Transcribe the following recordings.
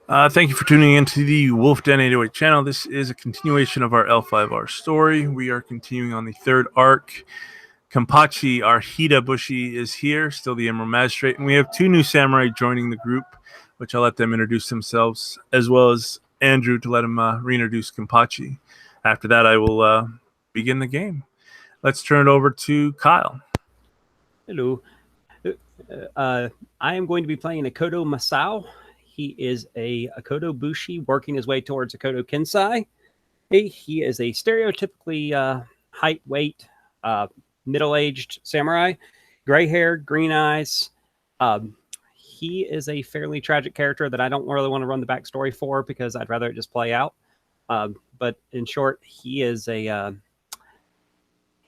Thank you for tuning into the Wolf Den 808 channel. This is a continuation of our L5R story. We are continuing on the third arc. Kampachi, our Hidabushi, is here, still the Emerald Magistrate, and we have two new samurai joining the group, which I'll let them introduce themselves, as well as Andrew to let him reintroduce Kampachi. After that, I will begin the game. Let's turn it over to Kyle. Hello. I am going to be playing Akodo Masao. He is a Akodo Bushi working his way towards Akodo Kensai. He is a stereotypically height, weight, middle-aged samurai, gray hair, green eyes. He is a fairly tragic character that I don't really want to run the backstory for because I'd rather it just play out. But in short, he is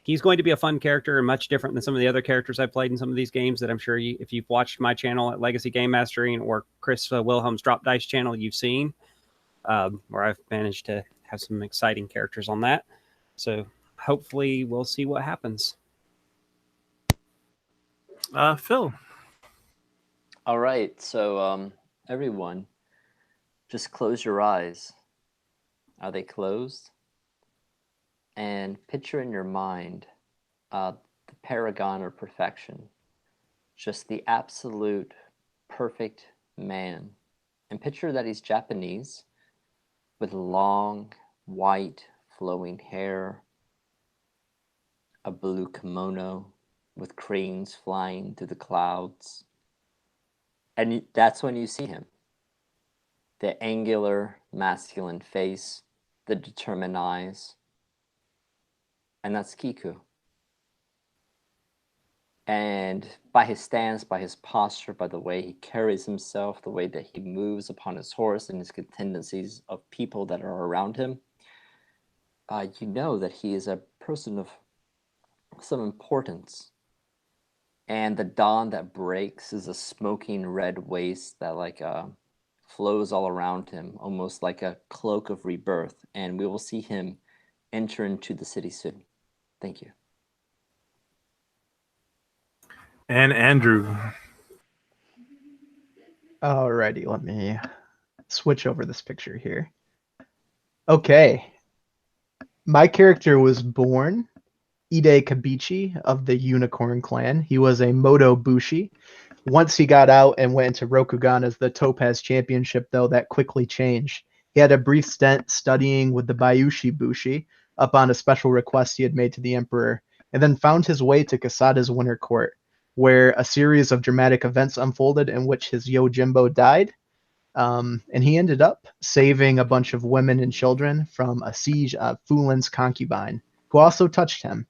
he's going to be a fun character and much different than some of the other characters I've played in some of these games that I'm sure if you've watched my channel at Legacy Game Mastering or Chris Wilhelm's Drop Dice channel, you've seen, where I've managed to have some exciting characters on that. So hopefully we'll see what happens. Phil. All right, so everyone, just close your eyes. Are they closed? And picture in your mind the paragon of perfection, just the absolute perfect man. And picture that he's Japanese with long, white, flowing hair, a blue kimono with cranes flying through the clouds. And that's when you see him. The angular, masculine face, the determined eyes. And that's Kiku. And by his stance, by his posture, by the way he carries himself, the way that he moves upon his horse and his tendencies of people that are around him, you know that he is a person of some importance. And the dawn that breaks is a smoking red waste that flows all around him, almost like a cloak of rebirth. And we will see him enter into the city soon. Thank you. And Andrew. Alrighty, let me switch over this picture here. Okay. My character was born Ide Kabichi of the Unicorn Clan. He was a Moto Bushi. Once he got out and went into Rokugan as the Topaz Championship, though, that quickly changed. He had a brief stint studying with the Bayushi Bushi up on a special request he had made to the Emperor, and then found his way to Kasada's Winter Court, where a series of dramatic events unfolded in which his Yojimbo died. And he ended up saving a bunch of women and children from a siege of Fulin's concubine, who also touched him.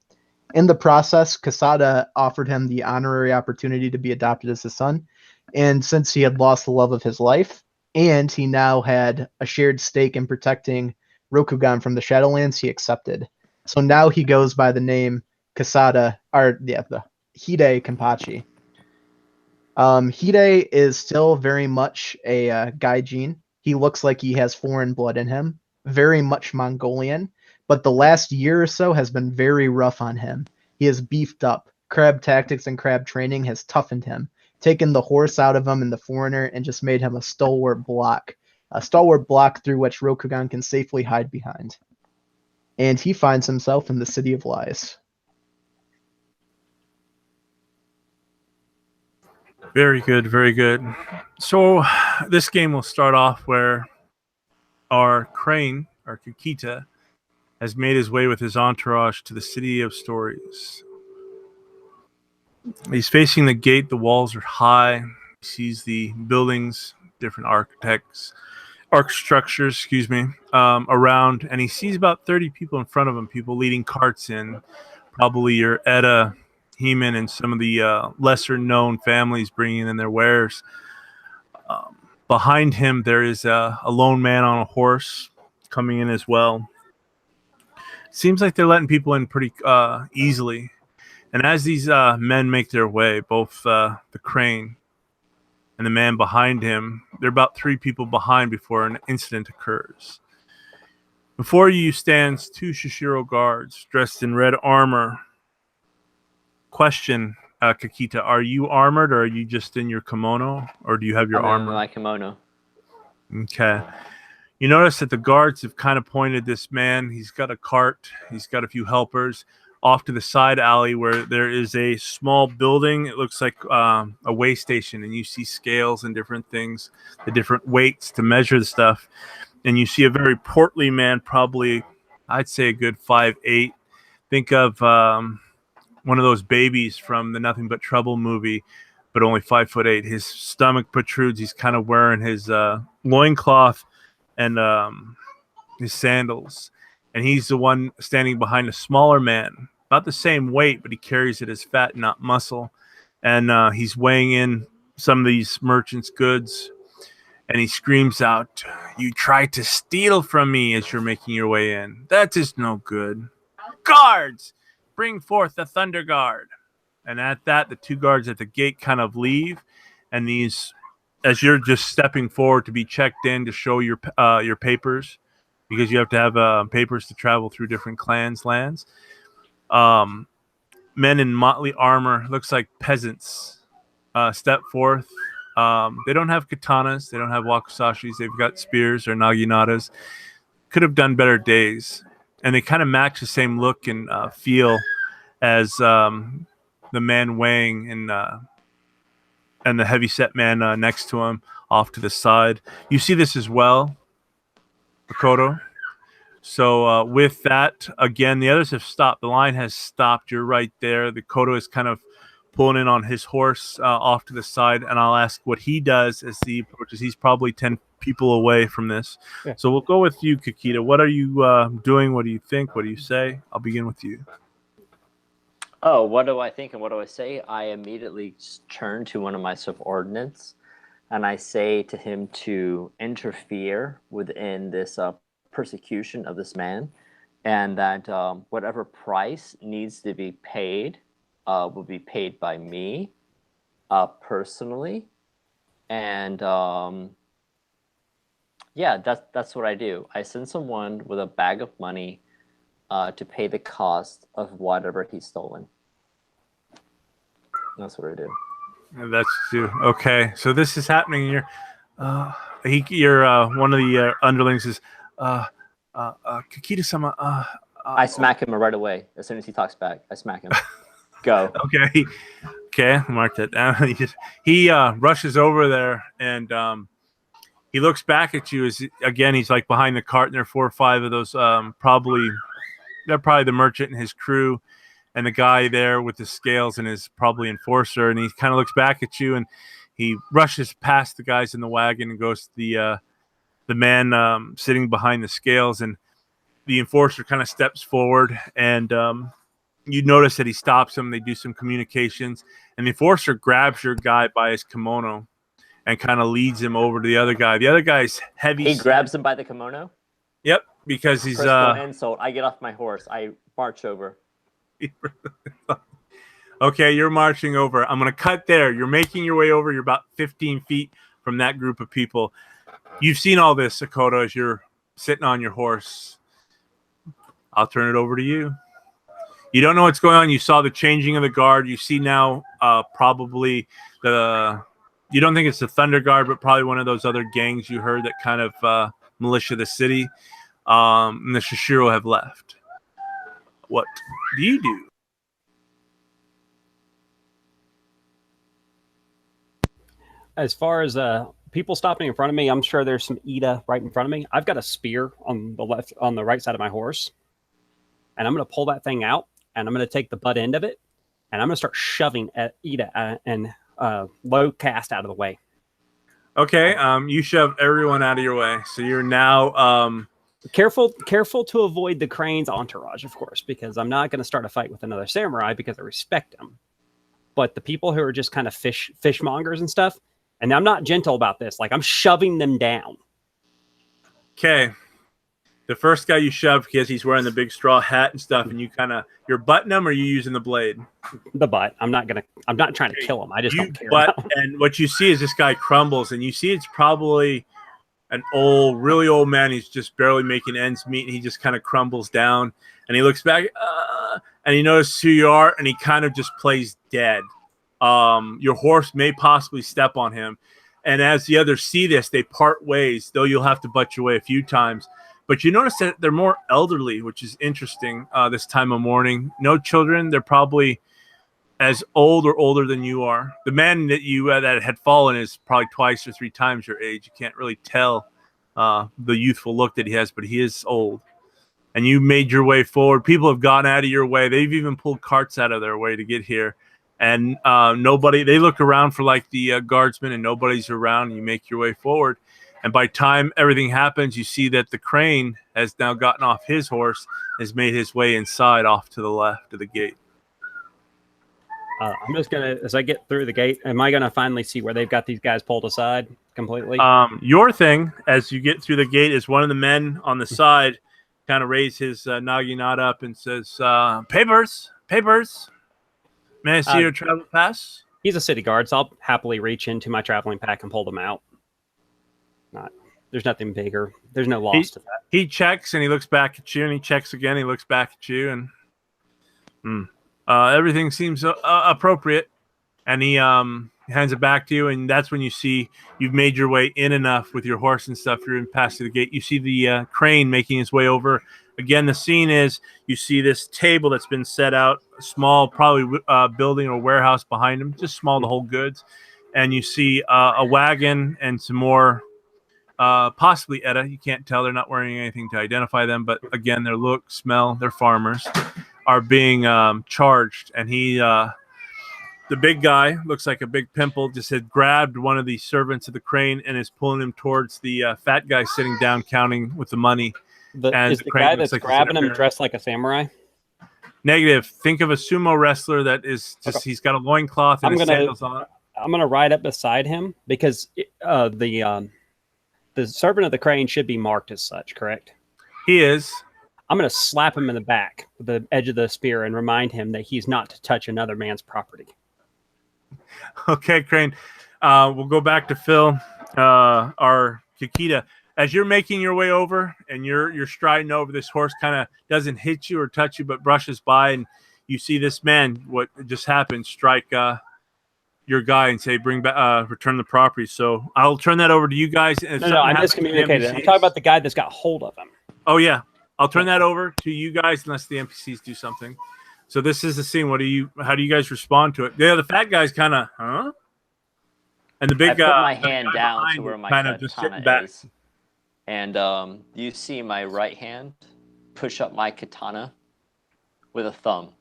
In the process, Kasada offered him the honorary opportunity to be adopted as his son, and since he had lost the love of his life, and he now had a shared stake in protecting Rokugan from the Shadowlands, he accepted. So now he goes by the name Kasada, the Hide Kampachi. Hide is still very much a gaijin. He looks like he has foreign blood in him, very much Mongolian, but the last year or so has been very rough on him. He has beefed up. Crab tactics and crab training has toughened him, taken the horse out of him and the foreigner, and just made him a stalwart block through which Rokugan can safely hide behind. And he finds himself in the City of Lies. Very good, very good. So this game will start off where our crane, our Kikita, has made his way with his entourage to the City of Stories. He's facing the gate. The walls are high. He sees the buildings, different structures, around, and he sees about 30 people in front of him, people leading carts in, probably your Edda, Heman, and some of the lesser-known families bringing in their wares. Behind him, there is a lone man on a horse coming in as well. Seems like they're letting people in pretty easily. And as these men make their way, both the crane and the man behind him, they're about 3 people behind before an incident occurs. Before you stands 2 Shishiro guards dressed in red armor. Question, Kakita, are you armored or are you just in your kimono, or do you have your armor? In my kimono. Okay. You notice that the guards have kind of pointed this man. He's got a cart. He's got a few helpers off to the side alley where there is a small building. It looks like a weigh station, and you see scales and different things, the different weights to measure the stuff. And you see a very portly man, probably, I'd say a good 5'8". Think of one of those babies from the Nothing But Trouble movie, but only 5'8". His stomach protrudes. He's kind of wearing his loincloth and his sandals, and he's the one standing behind a smaller man, about the same weight, but he carries it as fat, not muscle. And he's weighing in some of these merchants' goods, and he screams out, "You tried to steal from me as you're making your way in. That is no good. Guards, bring forth the Thunder Guard." And at that, the two guards at the gate kind of leave, and these, as you're just stepping forward to be checked in to show your papers, because you have to have papers to travel through different clans' lands. Men in motley armor, looks like peasants, step forth. They don't have katanas, they don't have wakasashis, they've got spears or naginatas. Could have done better days, and they kind of match the same look and feel as the man weighing and the heavy-set man next to him off to the side. You see this as well, Makoto. So with that, again, the others have stopped. The line has stopped. You're right there. The Kodo is kind of pulling in on his horse off to the side, and I'll ask what he does as he approaches. He's probably 10 people away from this. Yeah. So we'll go with you, Kakita. What are you doing? What do you think? What do you say? I'll begin with you. Oh, what do I think and what do I say? I immediately turn to one of my subordinates, and I say to him to interfere within this persecution of this man, and that whatever price needs to be paid will be paid by me personally. And yeah, that's what I do. I send someone with a bag of money to pay the cost of whatever he's stolen. That's what I do. That's you. Okay, so this is happening. You're one of the underlings is Kakita-sama. I smack him right away as soon as he talks back. I smack him. Go. Okay. Mark that down. He rushes over there and he looks back at you as again he's like behind the cart, and there are 4 or 5 of those they're probably the merchant and his crew, and the guy there with the scales and his probably enforcer, and he kind of looks back at you and he rushes past the guys in the wagon and goes to the man sitting behind the scales, and the enforcer kind of steps forward, and you notice that he stops him. They do some communications, and the enforcer grabs your guy by his kimono and kind of leads him over to the other guy. The other guy's heavy. He grabs him by the kimono? Yep, because he's insult. I get off my horse. I march over. Okay, you're marching over. I'm going to cut there. You're making your way over. You're about 15 feet from that group of people. You've seen all this, Sakota, as you're sitting on your horse. I'll turn it over to you. You don't know what's going on. You saw the changing of the guard. You see now probably you don't think it's the Thunder Guard, but probably one of those other gangs you heard that kind of militia the city. And the Shishiro have left. What do you do? As far as people stopping in front of me, I'm sure there's some Ida right in front of me. I've got a spear on the right side of my horse, and I'm going to pull that thing out, and I'm going to take the butt end of it, and I'm going to start shoving at Ida and low cast out of the way. Okay, you shove everyone out of your way, so you're now careful to avoid the Crane's entourage, of course, because I'm not going to start a fight with another samurai because I respect them. But the people who are just kind of fishmongers and stuff, and I'm not gentle about this, like I'm shoving them down. Okay. The first guy you shove because he's wearing the big straw hat and stuff, and you're butting him, or are you using the blade? The butt. I'm not trying to kill him. I just don't care. And what you see is this guy crumbles, and you see it's probably an really old man. He's just barely making ends meet, and he just kind of crumbles down, and he looks back, and he notices who you are, and he kind of just plays dead. Your horse may possibly step on him, And as the others see this, they part ways, though you'll have to butt your way a few times. But you notice that they're more elderly, which is interesting this time of morning. No children. They're probably as old or older than you are. The man that you that had fallen is probably 2 or 3 times your age. You can't really tell the youthful look that he has, but he is old. And you made your way forward. People have gone out of your way. They've even pulled carts out of their way to get here. And nobody, they look around for like the guardsmen, and nobody's around. You make your way forward. And by time everything happens, you see that the crane has now gotten off his horse, has made his way inside off to the left of the gate. I'm just going to, as I get through the gate, am I going to finally see where they've got these guys pulled aside completely? Your thing, as you get through the gate, is one of the men on the side kind of raise his naginata up and says, papers. May I see your travel pass? He's a city guard, so I'll happily reach into my traveling pack and pull them out. There's nothing bigger. There's no loss to that. He checks and he looks back at you, and he checks again. He looks back at you, and everything seems appropriate. And he hands it back to you, and that's when you see you've made your way in enough with your horse and stuff. You're in past the gate. You see the crane making its way over. Again, the scene is you see this table that's been set out, a small, probably building or warehouse behind him, just small to hold goods. And you see a wagon and some more, possibly Edda. You can't tell. They're not wearing anything to identify them. But again, their look, smell, they're farmers, are being charged. And he, the big guy, looks like a big pimple, just had grabbed one of the servants of the crane and is pulling him towards the fat guy sitting down counting with the money. Is the guy that's grabbing him dressed like a samurai? Negative. Think of a sumo wrestler that is just, he's got a loincloth and his sandals on. I'm going to ride up beside him because the servant of the crane should be marked as such, correct? He is. I'm going to slap him in the back with the edge of the spear and remind him that he's not to touch another man's property. Okay, Crane. We'll go back to Phil, our Kikita. As you're making your way over and you're striding over, this horse kind of doesn't hit you or touch you, but brushes by, and you see this man, what just happened, strike your guy and say, "Bring back, return the property." So I'll turn that over to you guys. No, I miscommunicated. I'm talking about the guy that's got hold of him. Oh yeah, I'll turn that over to you guys unless the NPCs do something. So this is the scene. How do you guys respond to it? Yeah, the fat guy's kind of, huh? And the big I put my hand down to where my katana is. And you see my right hand push up my katana with a thumb.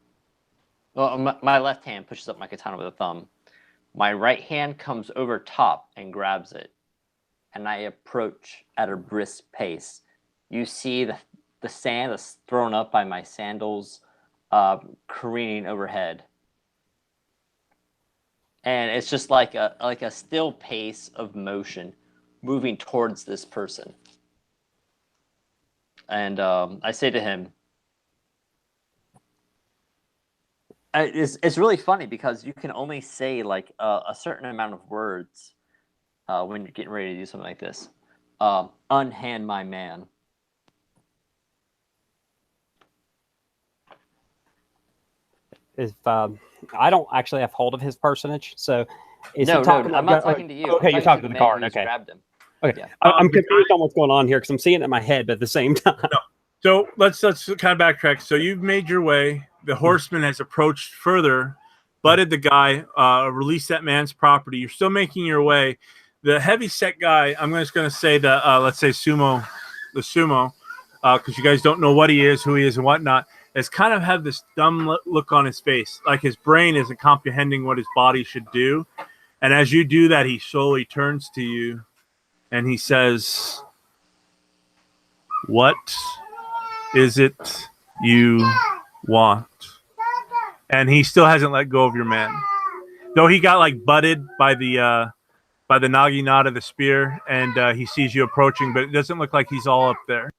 Well, my left hand pushes up my katana with a thumb. My right hand comes over top and grabs it. And I approach at a brisk pace. You see the sand that's thrown up by my sandals careening overhead. And it's just like a still pace of motion moving towards this person. And I say to him, it's really funny because you can only say like a certain amount of words when you're getting ready to do something like this. Unhand my man. If I don't actually have hold of his personage, so No, I'm not talking to you. Okay, you're talking to the card. Okay. Grabbed him. Okay, Yeah. I'm confused on what's going on here because I'm seeing it in my head, but at the same time. No. So let's kind of backtrack. So you've made your way. The horseman has approached further, butted the guy, released that man's property. You're still making your way. The heavy set guy, I'm just going to say the let's say sumo, because you guys don't know what he is, who he is, and whatnot. Has kind of have this dumb look on his face, like his brain isn't comprehending what his body should do. And as you do that, he slowly turns to you and he says, "What is it you want?" And he still hasn't let go of your man, though he got like butted by the naginata, the spear, and he sees you approaching, but it doesn't look like he's all up there.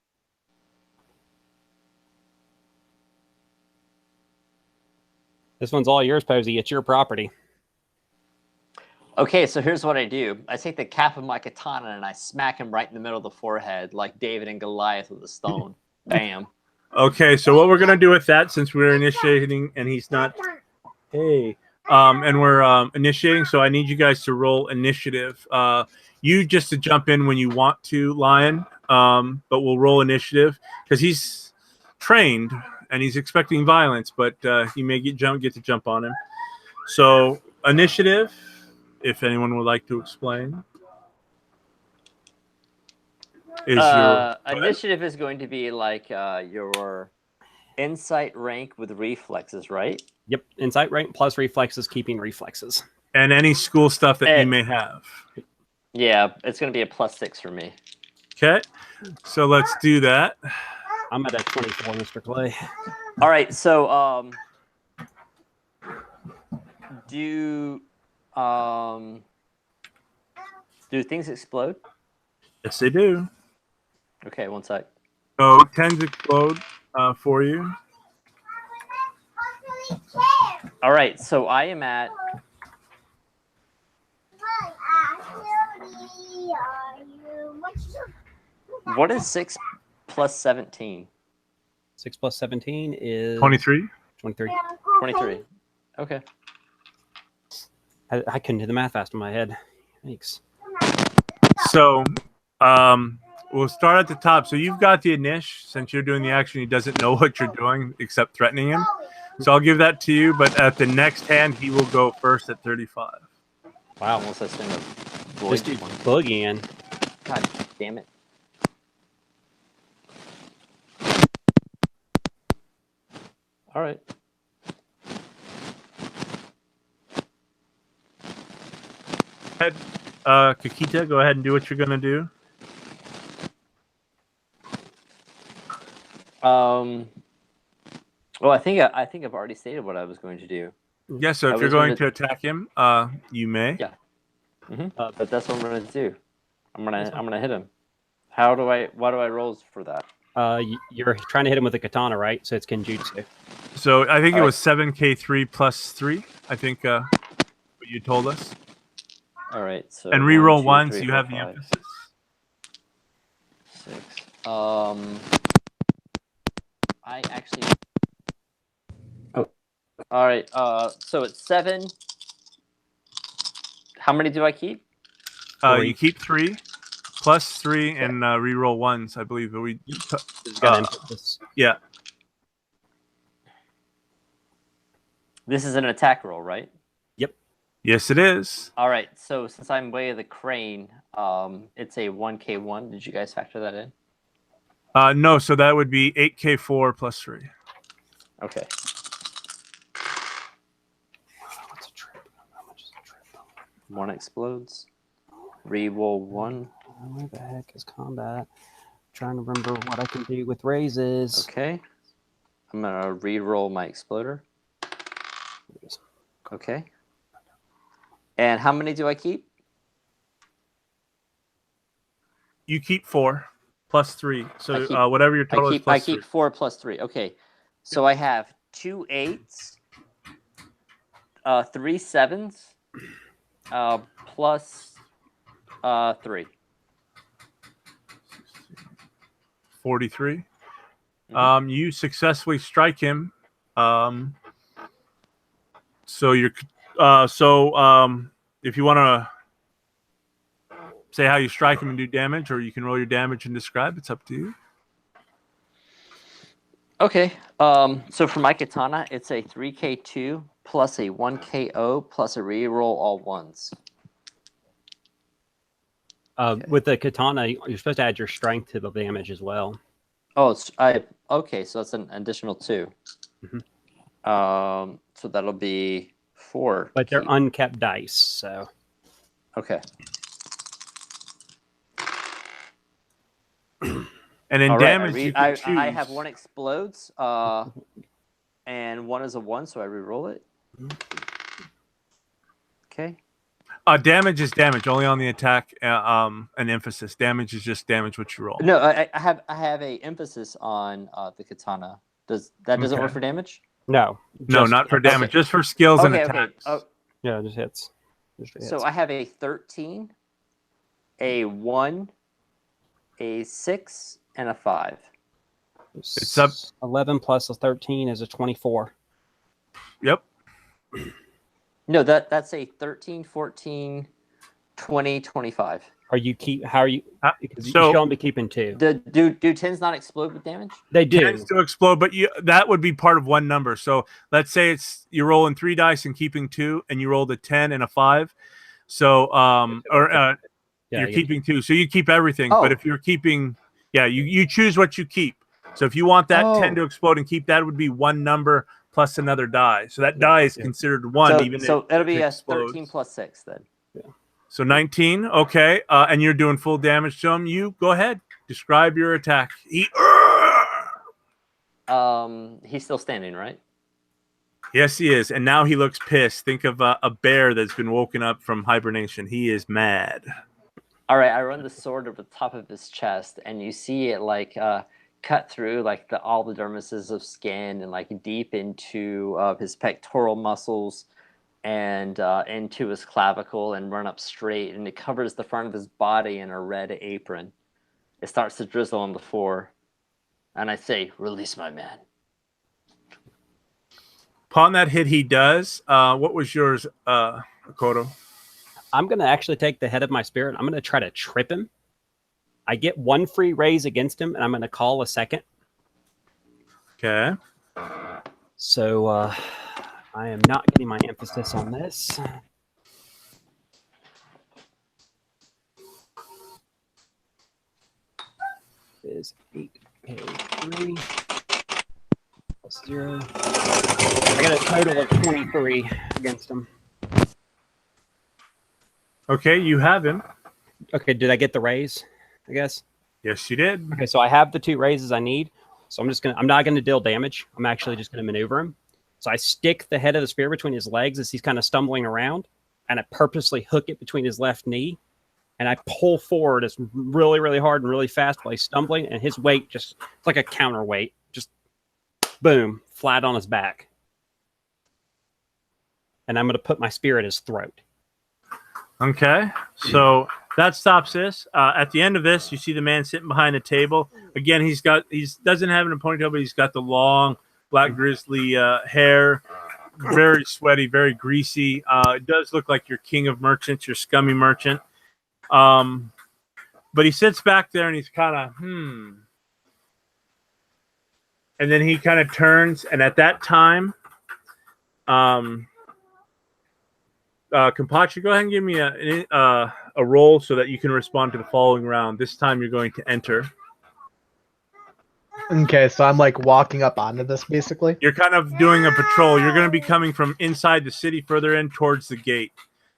This one's all yours, Posey. It's your property. Okay, so here's what I do. I take the cap of my katana and I smack him right in the middle of the forehead like David and Goliath with a stone. Bam. Okay, so what we're going to do with that, since we're initiating and he's not... Hey, and we're initiating. So I need you guys to roll initiative. You just to jump in when you want to, Lion. But we'll roll initiative because he's trained and he's expecting violence, but he may get to jump on him. So initiative, if anyone would like to explain, is your initiative is going to be like your insight rank with reflexes, right? Yep. Insight rank plus reflexes, keeping reflexes. and any school stuff that you may have. Yeah, it's going to be a +6 for me. Okay, so let's do that. I'm at a 24, Mr. Clay. All right, so do things explode? Yes, they do. Okay, one sec. So 10s explode for you. All right, so I am at what is 6 plus 17? 6 plus 17 is 23. 23. 23. Okay. I couldn't do the math fast in my head. Thanks. So we'll start at the top. So you've got the Inish. Since you're doing the action, he doesn't know what you're doing except threatening him. So I'll give that to you. But at the next hand, he will go first at 35. Wow, almost a thing of This dude's boogieing. God damn it. All right. Go ahead, Kakita, go ahead and do what you're gonna do. Well, I think I've already stated what I was going to do. Yeah. So if you're going to attack him, you may. Yeah. But that's what I'm gonna do. I'm gonna hit him. Why do I roll for that? You're trying to hit him with a katana, right? So it's Kenjutsu. So I think it was 7K3 plus 3. I think what you told us. All right. So And reroll 1, 2, once. 3, You 4, have the 5, emphasis. 6. I actually. Oh. All right. So it's 7. How many do I keep? You keep 3, plus 3, and reroll ones. I believe we. Yeah. This is an attack roll, right? Yep. Yes, it is. All right. So since I'm way of the crane, it's a 1K1. Did you guys factor that in? No, so that would be 8K4 plus 3. Okay. What's a trip? How much is a trip? 1 explodes. Reroll 1. Where the heck is combat? I'm trying to remember what I can do with raises. Okay. I'm gonna re-roll my exploder. Okay. And how many do I keep? You keep 4 plus 3. So keep- whatever your total is plus I keep 4 plus 3. Okay. So I have 2 8s, 3 7s, plus 3. 43. Mhm. You successfully strike him. So you're if you want to say how you strike him and do damage, or you can roll your damage and describe. It's up to you. Okay. So for my katana, it's a 3K2 plus a 1KO plus a re-roll all ones. With the katana, you're supposed to add your strength to the damage as well. Oh, okay. So that's an additional 2. Mhm. So that'll be 4. But they're unkept dice, so. Okay. And in All right, damage, you can choose. I have 1 explodes, and 1 is a 1, so I re-roll it. Okay. Damage is damage, only on the attack. An emphasis. Damage is just damage what you roll. No, I have a emphasis on the katana. Doesn't Okay. work for damage? No. No, not for damage. Just for skills and Okay. attacks. Oh, Yeah, just hits. Just hits. so I have a 13, a 1, a 6, and a 5. It's up. 11 plus a 13 is a 24. Yep. No, that's a 13, 14, 20, 25. How are you? Because you So should only be keeping 2. Do 10s not explode with damage? They do. tends to explode, but that would be part of one number. So let's say you're rolling 3 dice and keeping 2, and you rolled a 10 and a 5. So you're keeping 2, so you keep everything. Oh. But if you're keeping, you choose what you keep. So if you want that 10 to explode and keep that, would be one number plus another die. So that die is considered 1, So it'll be a explodes. 13 plus 6 then. Yeah. So 19, okay, and you're doing full damage to him. You go ahead, describe your attack. He's still standing, right? Yes, he is, and now he looks pissed. Think of a bear that's been woken up from hibernation. He is mad. All right, I run the sword over the top of his chest, and you see it like cut through like all the dermises of skin and like deep into his pectoral muscles and into his clavicle and run up straight, and it covers the front of his body in a red apron. It starts to drizzle on the floor, and I say, "Release my man." Upon that hit, he does. What was yours, Akoto? I'm going to actually take the head of my spirit. I'm going to try to trip him. I get 1 free raise against him, and I'm going to call a second. Okay. So I am not getting my emphasis on this. Is 8K3 plus 0. I got a total of 23 against him. Okay, you have him. Okay, did I get the raise? I guess. Yes, you did. Okay, so I have the 2 raises I need. So I'm not gonna deal damage. I'm actually just gonna maneuver him. So I stick the head of the spear between his legs as he's kind of stumbling around, and I purposely hook it between his left knee, and I pull forward as really, really hard and really fast while he's stumbling, and his weight it's like a counterweight, just boom, flat on his back. And I'm gonna put my spear at his throat. Okay, so that stops this. At the end of this, you see the man sitting behind a table. Again, he doesn't have a ponytail, but he's got the long black grizzly hair, very sweaty, very greasy. It does look like your king of merchants, your scummy merchant. But he sits back there and he's kind of and then he kind of turns, and at that time, Kampachi, go ahead and give me a roll so that you can respond to the following round. This time you're going to enter. Okay, so I'm like walking up onto this basically. You're kind of doing a patrol. You're going to be coming from inside the city further in towards the gate.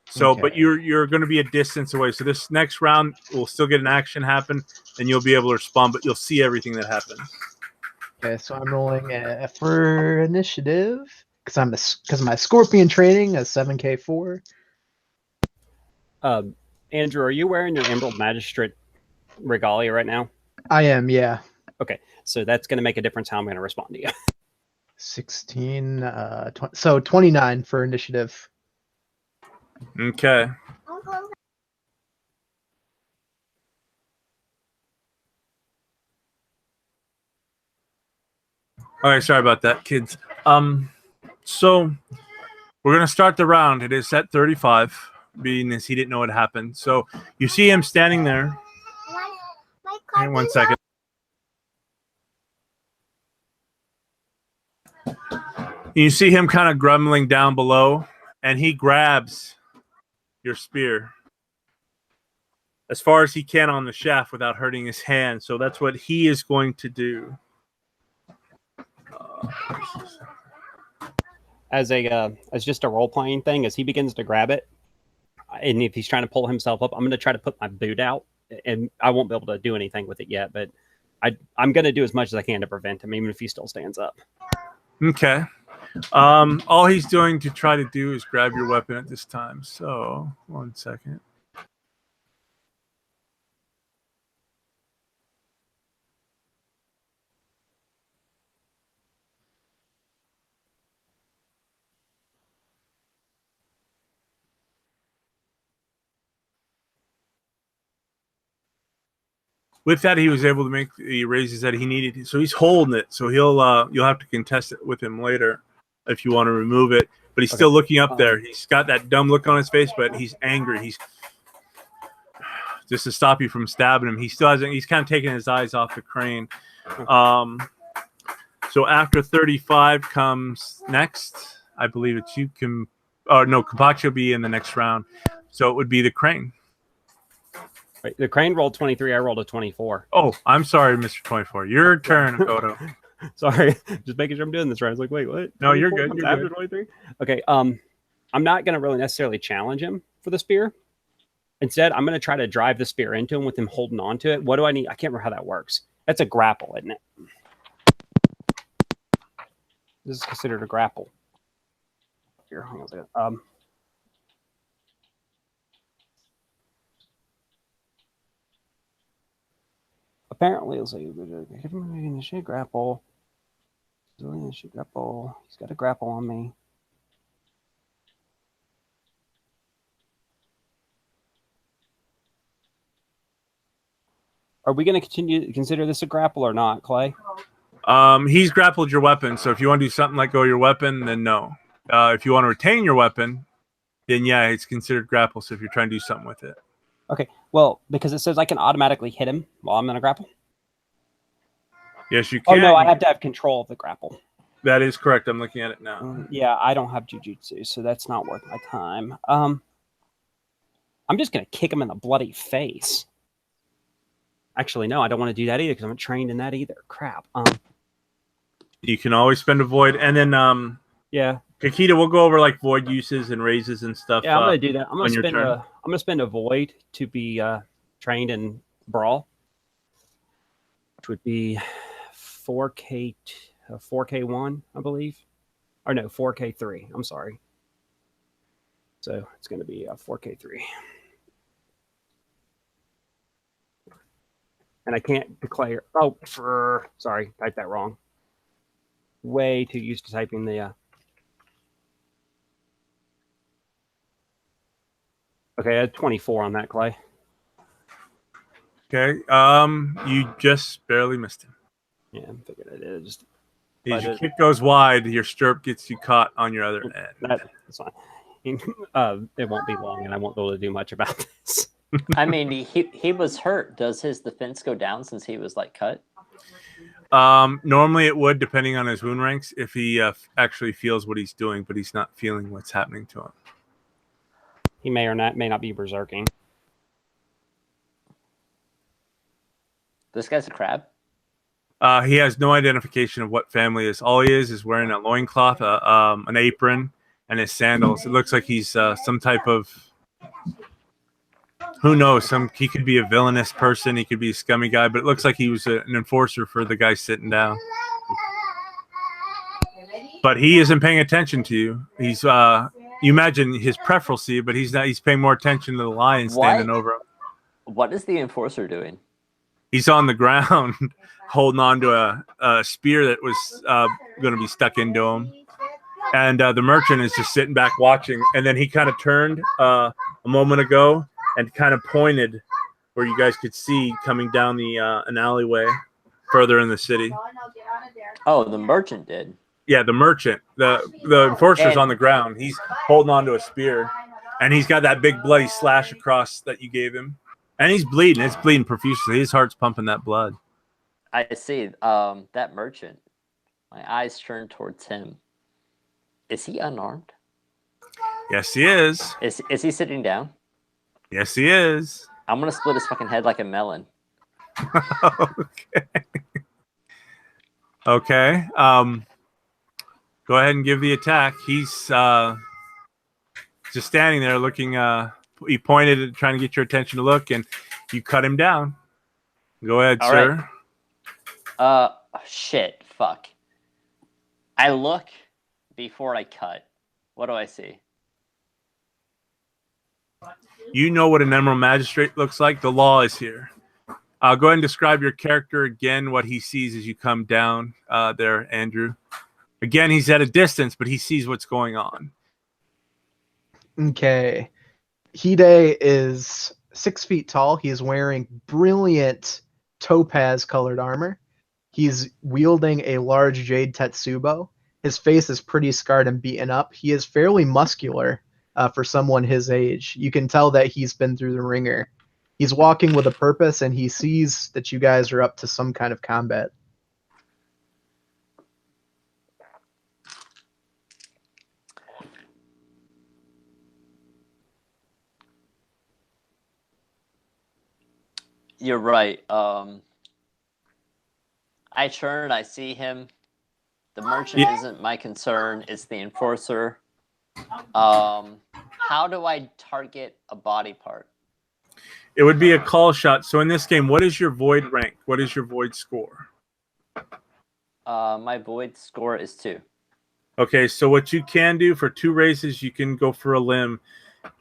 So, Okay. but you're going to be a distance away. So this next round will still get an action happen, and you'll be able to respond, but you'll see everything that happens. Okay, so I'm rolling for initiative because my scorpion training a 7K4. Andrew, are you wearing your Emerald Magistrate regalia right now? I am, yeah. Okay, so that's going to make a difference how I'm going to respond to you. 16, so 29 for initiative. Okay. All right, sorry about that, kids. So we're going to start the round. It is set 35, being as he didn't know what happened. So you see him standing there. Hang on 1 second. You see him kind of grumbling down below, and he grabs your spear as far as he can on the shaft without hurting his hand. So that's what he is going to do. As just a role playing thing, as he begins to grab it, and if he's trying to pull himself up, I'm going to try to put my boot out, and I won't be able to do anything with it yet, but I'm going to do as much as I can to prevent him, even if he still stands up. Okay. All he's doing to try to do is grab your weapon at this time. So 1 second. With that, he was able to make the raises that he needed. So he's holding it. So you'll have to contest it with him later if you want to remove it. but he's Okay. still looking up there. He's got that dumb look on his face, but he's angry. He's just to stop you from stabbing him. He still hasn't. He's kind of taking his eyes off the crane. So after 35 comes next. I believe it's you can. Oh no, Kapachi will be in the next round. So it would be the crane. Right. The crane rolled 23. I rolled a 24. Oh, I'm sorry, Mr. 24. Your turn, Akoto. Sorry, just making sure I'm doing this right. I was like, wait, what? No, you're 24 good. comes You're after good. 23. Okay. I'm not going to really necessarily challenge him for the spear. Instead, I'm going to try to drive the spear into him with him holding on to it. What do I need? I can't remember how that works. That's a grapple, isn't it? This is considered a grapple. Here, hang on a second. Apparently, let's see. Hit him in the shit grapple. He's got a grapple on me. Are we going to continue to consider this a grapple or not, Clay? He's grappled your weapon, so if you want to do something like go your weapon, then no. If you want to retain your weapon, then yeah, it's considered grapple. So if you're trying to do something with it, Okay. Well, because it says I can automatically hit him while I'm in a grapple. yes, you Oh can. no, I have to have control of the grapple. That is correct. I'm looking at it now. Yeah, I don't have jujutsu, so that's not worth my time. I'm just gonna kick him in the bloody face. Actually, no, I don't want to do that either because I'm not trained in that either. Crap. You can always spend a void, and then Yeah. Kakita, we'll go over like void uses and raises and stuff. Yeah, I'm gonna do that. I'm on your turn. gonna spend a void to be trained in brawl, which would be 4K1, I believe, or no, 4K3. I'm sorry. So it's gonna be 4K3, and I can't declare. Oh, sorry, typed that wrong. Way too used to typing the. Okay, I had 24 on that, Clay. Okay. You just barely missed him. Yeah, I'm thinking it is. As your kick goes wide, your stirrup gets you caught on your other end. That's fine. It won't be long, and I won't be able to do much about this. I mean, he was hurt. Does his defense go down since he was like cut? Normally it would, depending on his wound ranks, if he actually feels what he's doing, but he's not feeling what's happening to him. He may not be berserking. This guy's a crab. He has no identification of what family is. All he is wearing a loincloth, an apron, and his sandals. It looks like he's some type of, who knows? He could be a villainous person. He could be a scummy guy, but it looks like he was an enforcer for the guy sitting down. But he isn't paying attention to you. He's you imagine his preferency, but he's not. He's paying more attention to the lion standing over him. What is the enforcer doing? He's on the ground, holding on to a spear that was going to be stuck into him. And the merchant is just sitting back watching. And then he kind of turned a moment ago and kind of pointed where you guys could see coming down an alleyway further in the city. Oh, the merchant did. Yeah, the merchant. The enforcer's on the ground. He's holding on to a spear. And he's got that big bloody slash across that you gave him. And he's bleeding. It's bleeding profusely. His heart's pumping that blood. I see. That merchant. My eyes turned towards him. Is he unarmed? Yes, he is. Is he sitting down? Yes, he is. I'm gonna split his fucking head like a melon. Okay. Okay. Go ahead and give the attack. He's just standing there looking. He pointed at trying to get your attention to look, and you cut him down. Go ahead, All sir. Right. Shit. Fuck. I look before I cut. What do I see? You know what an emerald magistrate looks like. The law is here. Go ahead and describe your character again, what he sees as you come down there, Andrew. Again, he's at a distance, but he sees what's going on. Okay. Hide is 6 feet tall. He is wearing brilliant topaz-colored armor. He's wielding a large jade tetsubo, His face is pretty scarred and beaten up. He is fairly muscular for someone his age. You can tell that he's been through the ringer. He's walking with a purpose, and he sees that you guys are up to some kind of combat. You're right. I turn, I see him. The merchant isn't my concern. It's the enforcer. How do I target a body part? It would be a call shot. So in this game, what is your void rank? What is your void score? My void score is 2. Okay, so what you can do for 2 races, you can go for a limb.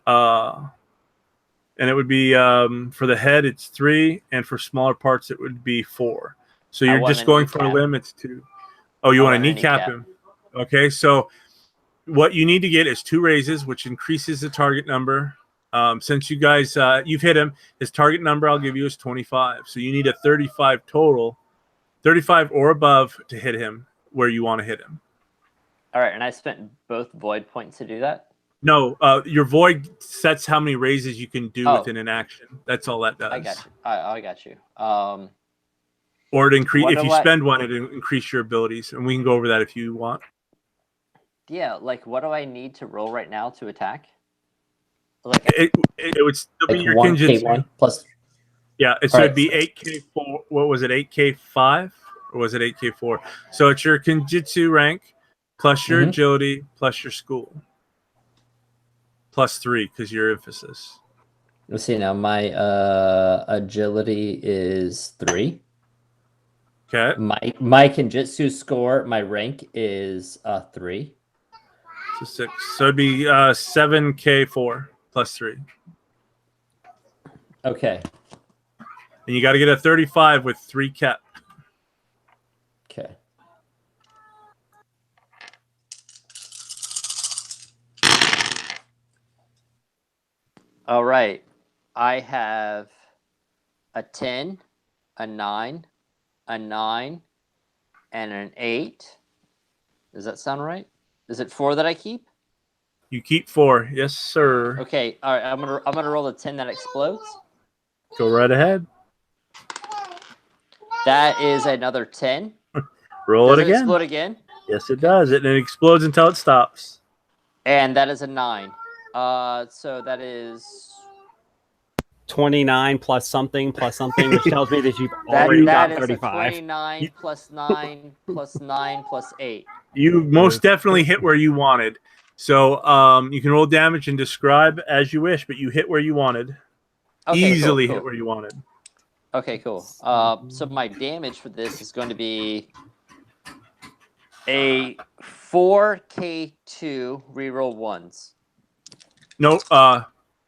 And it would be for the head, it's 3, and for smaller parts, it would be 4. So you're just going for a limb, it's 2. Oh, you want to kneecap him? Okay, so what you need to get is 2 raises, which increases the target number. Since you guys, you've hit him, his target number I'll give you is 25. So you need a 35 total, 35 or above to hit him where you want to hit him. All right, and I spent both void points to do that? No, your void sets how many raises you can do within an action. That's all that does. I got you. I got you. Or to increase, if you spend one, it increase your abilities, and we can go over that if you want. Yeah, like what do I need to roll right now to attack? Like it would still be like your 1K1 Kinjutsu. plus. Yeah, so it'd be 8K4. What was it, 8K5? Or was it 8K4? So it's your Kinjutsu rank plus your agility plus your school. Plus 3 because your emphasis. Let's see now. My agility is 3. Okay. My Kinjutsu score, my rank is 3. So 6. So it'd be 7K4 plus 3. Okay. And you got to get a 35 with 3 kept. Okay. All right. I have a 10, a 9, a 9, and an 8. Does that sound right? Is it 4 that I keep? You keep 4. Yes, sir. Okay. All right. I'm gonna roll the 10 that explodes. Go right ahead. That is another 10. Roll Does it it again. explode again? Yes, it does. And it explodes until it stops. And that is a 9. So that is 29 plus something, which tells me that you've already got 35. That is 29 plus 9 plus 9 plus 8. You most definitely hit where you wanted. So you can roll damage and describe as you wish, but you hit where you wanted. Okay, Easily cool. hit where you wanted. Okay, cool. So my damage for this is going to be a 4K2 reroll 1s. No,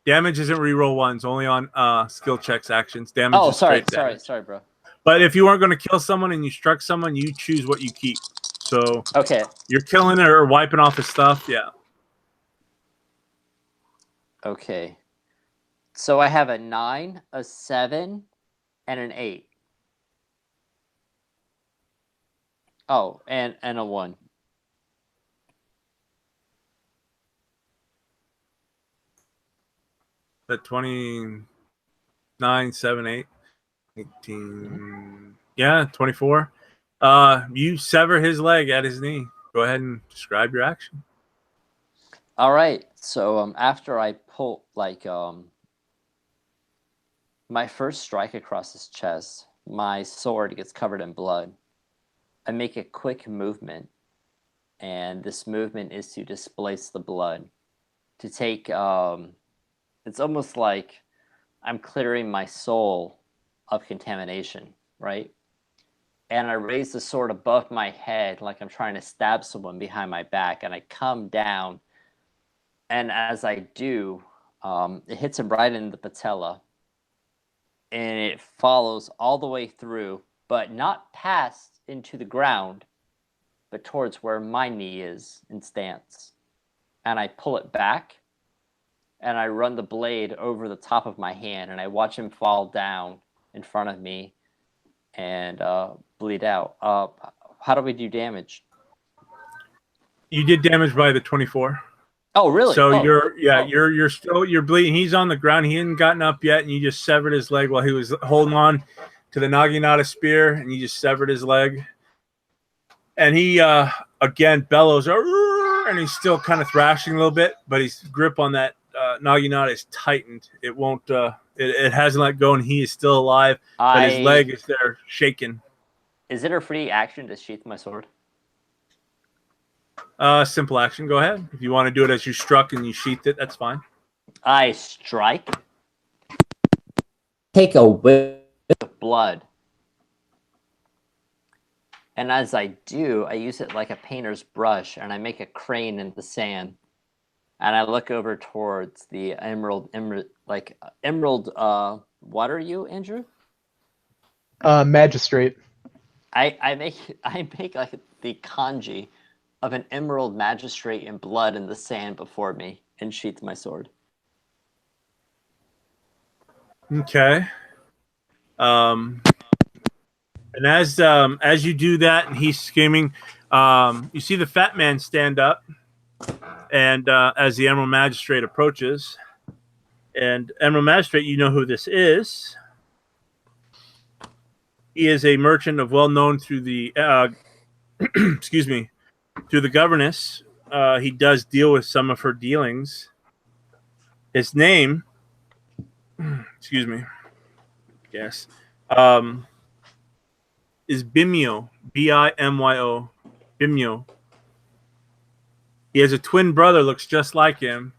damage isn't reroll 1s, only on skill checks actions. Damage is sorry, straight damage. sorry, bro. But if you weren't going to kill someone and you struck someone, you choose what you keep. So okay, you're killing it or wiping off his stuff, yeah. Okay. So I have a 9, a 7, and an 8. Oh, and a 1. That 29, 7, 8, 18. Yeah, 24. You sever his leg at his knee. Go ahead and describe your action. All right. So after I pull my first strike across his chest, my sword gets covered in blood. I make a quick movement, and this movement is to displace the blood. To take it's almost like I'm clearing my soul of contamination, right? And I raise the sword above my head like I'm trying to stab someone behind my back, and I come down, and as I do, it hits him right in the patella, and it follows all the way through, but not past into the ground, but towards where my knee is in stance. And I pull it back, and I run the blade over the top of my hand, and I watch him fall down in front of me and bleed out. How do we do damage? You did damage by the 24. Oh, really? So Oh. you're bleeding. He's on the ground. He hadn't gotten up yet, and you just severed his leg while he was holding on to the Naginata spear, and you just severed his leg. And he again bellows, and he's still kind of thrashing a little bit, but his grip on that Naginata is tightened. It won't. It hasn't let go, and he is still alive, but his leg is there shaking. Is it a free action to sheath my sword? Simple action. Go ahead. If you want to do it as you struck and you sheathed it, that's fine. I strike. Take a whiff of blood. And as I do, I use it like a painter's brush, and I make a crane in the sand. And I look over towards the emerald. What are you, Andrew? Magistrate. I make like the kanji of an emerald magistrate in blood in the sand before me and sheath my sword. Okay. And as you do that, and he's screaming, you see the fat man stand up, and as the Emerald Magistrate approaches, and Emerald Magistrate, you know who this is. He is a merchant of well-known through the excuse me, through the governess. He does deal with some of her dealings. His name, excuse me, yes, is Bimyo, Bimyo, Bimyo. He has a twin brother, looks just like him,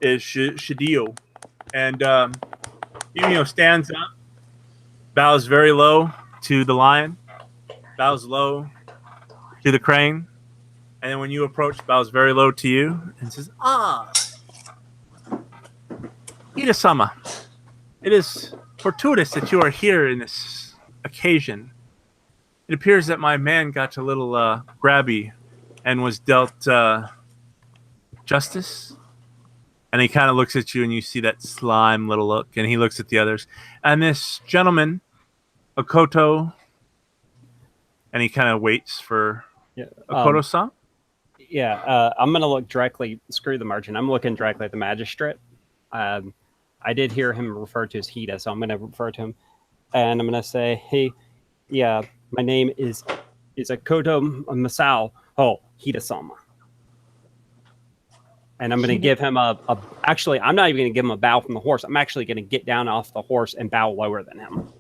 is Shidio. And Bimyo stands up, bows very low to the lion, bows low to the crane, and then when you approach, bows very low to you and says, Ida-sama, it is fortuitous that you are here in this occasion. It appears that my man got a little grabby and was dealt justice. And he kind of looks at you, and you see that slime little look, and he looks at the others. And this gentleman, Okoto, and he kind of waits for Okoto-san. I'm going to look directly, screw the merchant. I'm looking directly at the magistrate. I did hear him refer to as Hida, so I'm going to refer to him. And I'm going to say, hey, yeah, my name is Okoto Masao. Oh, Hida-sama. And I'm going to give him actually, I'm not even going to give him a bow from the horse. I'm actually going to get down off the horse and bow lower than him.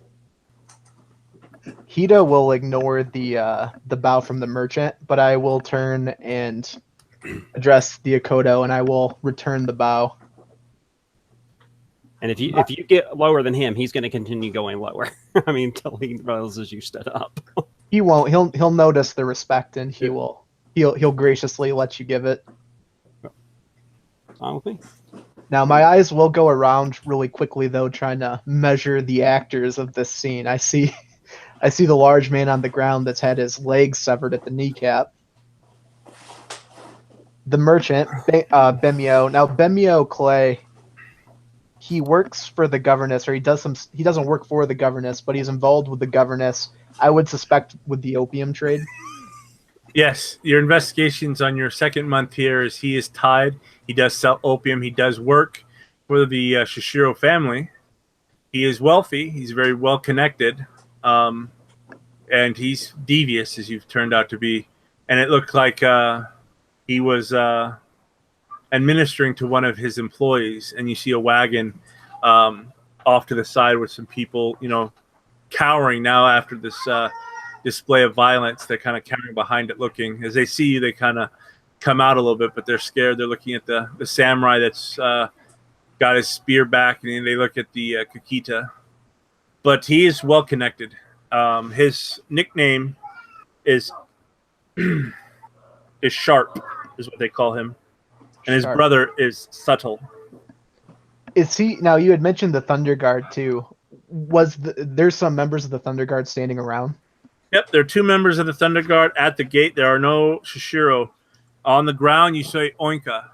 Hida will ignore the bow from the merchant, but I will turn and address the Okoto, and I will return the bow. And if you get lower than him, he's going to continue going lower. I mean, until he realizes you stood up. He won't. He'll notice the respect, and he'll graciously let you give it. Fine with me. Now, my eyes will go around really quickly, though, trying to measure the actors of this scene. I see the large man on the ground that's had his legs severed at the kneecap. The merchant, Bemio. Now, Bemio Clay, he works for the governess, or he doesn't work for the governess, but he's involved with the governess, I would suspect, with the opium trade. Yes, your investigations on your second month here is he is tied. He does sell opium. He does work for the Shishiro family. He is wealthy. He's very well connected. And he's devious, as you've turned out to be. And it looked like he was administering to one of his employees. And you see a wagon off to the side with some people, cowering now after this display of violence. They're kind of cowering behind it looking. As they see you, they kind of come out a little bit, but they're scared. They're looking at the samurai that's got his spear back, and they look at the Kakita. But he is well connected. His nickname is Sharp, is what they call him. And his brother is Subtle. Is he, now you had mentioned the Thunder Guard too. There's some members of the Thunder Guard standing around? Yep, there are two members of the Thunder Guard at the gate. There are no Shishiro. On the ground, you say Oinka,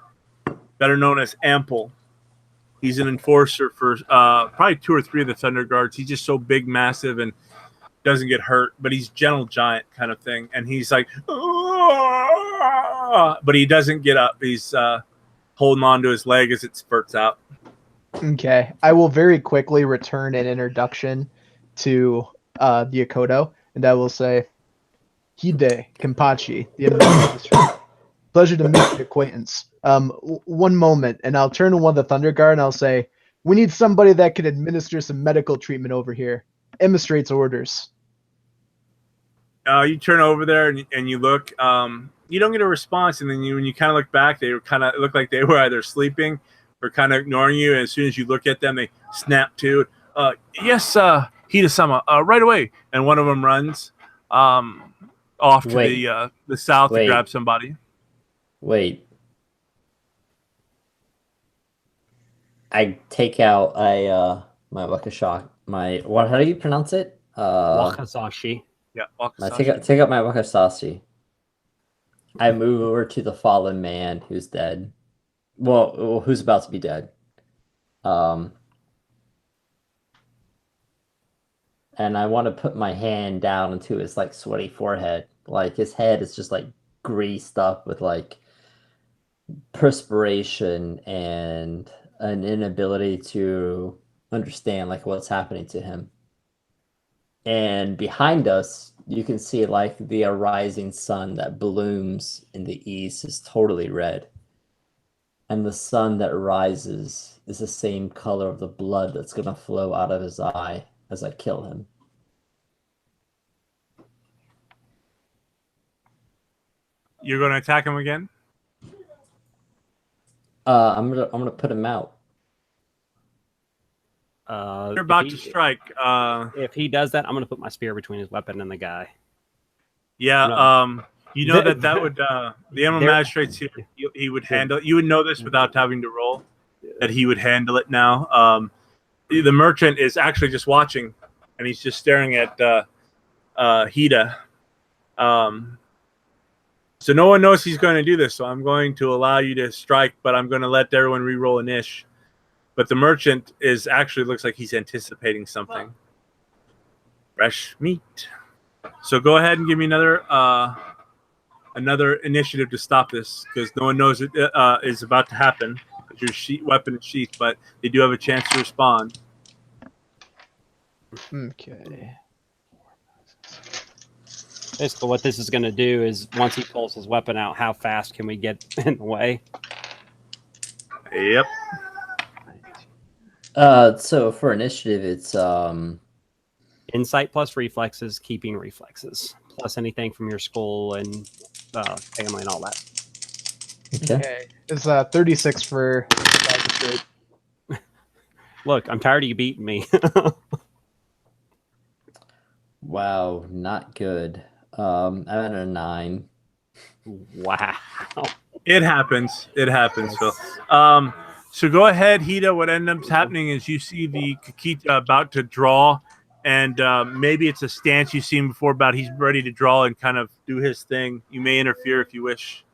better known as Ample. He's an enforcer for probably 2 or 3 of the Thunder Guards. He's just so big, massive, and doesn't get hurt, but he's gentle giant kind of thing. And he's like, but he doesn't get up. He's holding on to his leg as it spurts out. Okay, I will very quickly return an introduction to the Akodo, and I will say, Hide Kenpachi, the administrator. Pleasure to make your acquaintance. One moment, and I'll turn to one of the Thunder Guard, and I'll say, we need somebody that can administer some medical treatment over here. Administrate's orders. You turn over there and you look. You don't get a response, and then when you kind of look back, they look like they were either sleeping or kind of ignoring you. And as soon as you look at them, they snap to. Yes, Hida-sama, right away. And one of them runs off to the south to grab somebody. Wait. I take out my wakasha. How do you pronounce it? Wakasashi. Yeah, I take out my wakasashi. I move over to the fallen man who's dead. Well, who's about to be dead. And I want to put my hand down into his like sweaty forehead. Like his head is just like greased up with like perspiration and an inability to understand like what's happening to him. And behind us, you can see like the rising sun that blooms in the east is totally red. And the sun that rises is the same color of the blood that's going to flow out of his eye as I kill him. You're going to attack him again? I'm gonna put him out. You're about to strike. If he does that, I'm gonna put my spear between his weapon and the guy. Yeah. No. You know that would the Emerald Magistrate's here. He would handle it. You would know this without having to roll. That he would handle it now. The merchant is actually just watching, and he's just staring at Hida. So no one knows he's going to do this, so I'm going to allow you to strike, but I'm going to let everyone re-roll an ish. But the merchant looks like he's anticipating something. Fresh meat. So go ahead and give me another initiative to stop this, because no one knows it is about to happen. It's your weapon is sheathed, but they do have a chance to respond. Okay. Basically, what this is going to do is once he pulls his weapon out, how fast can we get in the way? Yep. So for initiative, it's Insight plus reflexes, keeping reflexes, plus anything from your skull and family and all that. okay. It's 36 for magistrate. Look, I'm tired of you beating me. Wow, not good. I'm at a 9. Wow. It happens. It happens, Phil. So go ahead, Hida. What ends up happening is you see the Kakita about to draw, and maybe it's a stance you've seen before about he's ready to draw and kind of do his thing. You may interfere if you wish.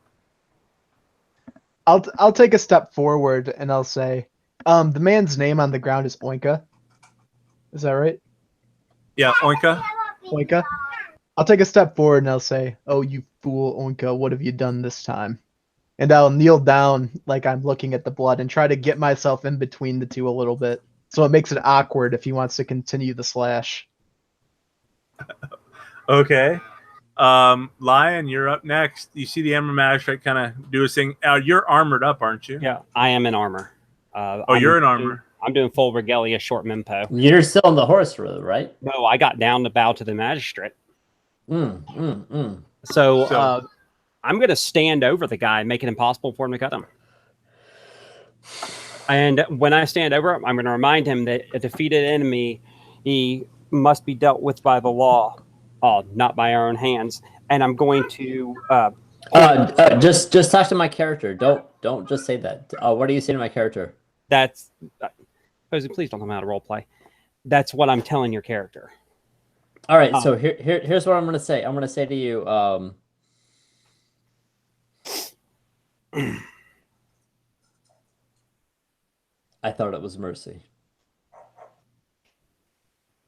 I'll take a step forward and I'll say, the man's name on the ground is Oinka. Is that right? Yeah, Oinka. Oinka. I'll take a step forward and I'll say, "Oh, you fool, Oinka, what have you done this time?" And I'll kneel down like I'm looking at the blood and try to get myself in between the two a little bit, so it makes it awkward if he wants to continue the slash. Okay. Lion, you're up next. You see the Emerald Magistrate kind of do his thing. You're armored up, aren't you? Yeah, I am in armor. You're in armor. I'm doing full regalia, short mempo. You're still on the horse road, right? No, I got down to bow to the magistrate. So I'm going to stand over the guy and make it impossible for him to cut him. And when I stand over him, I'm going to remind him that a defeated enemy, he must be dealt with by the law, not by our own hands. And I'm going to just talk to my character. Don't just say that. What do you say to my character? That's Posey, please don't tell me how to role play. That's what I'm telling your character. All right, so here's what I'm going to say. I'm going to say to you, I thought it was mercy.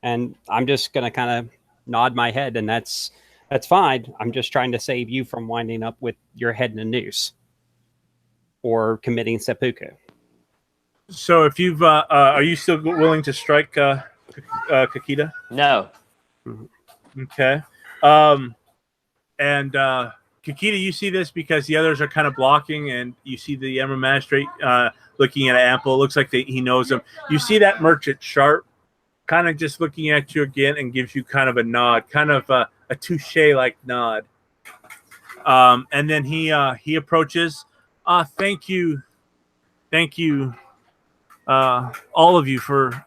And I'm just going to kind of nod my head, and that's That's fine. I'm just trying to save you from winding up with your head in a noose or committing seppuku. So if you've, are you still willing to strike Kakita? No. Okay. And Kakita, you see this because the others are kind of blocking, and you see the Emerald Magistrate looking at Ample. It looks like he knows him. You see that merchant Sharp kind of just looking at you again and gives you kind of a nod, kind of a touche-like nod. And then he approaches. Thank you, all of you for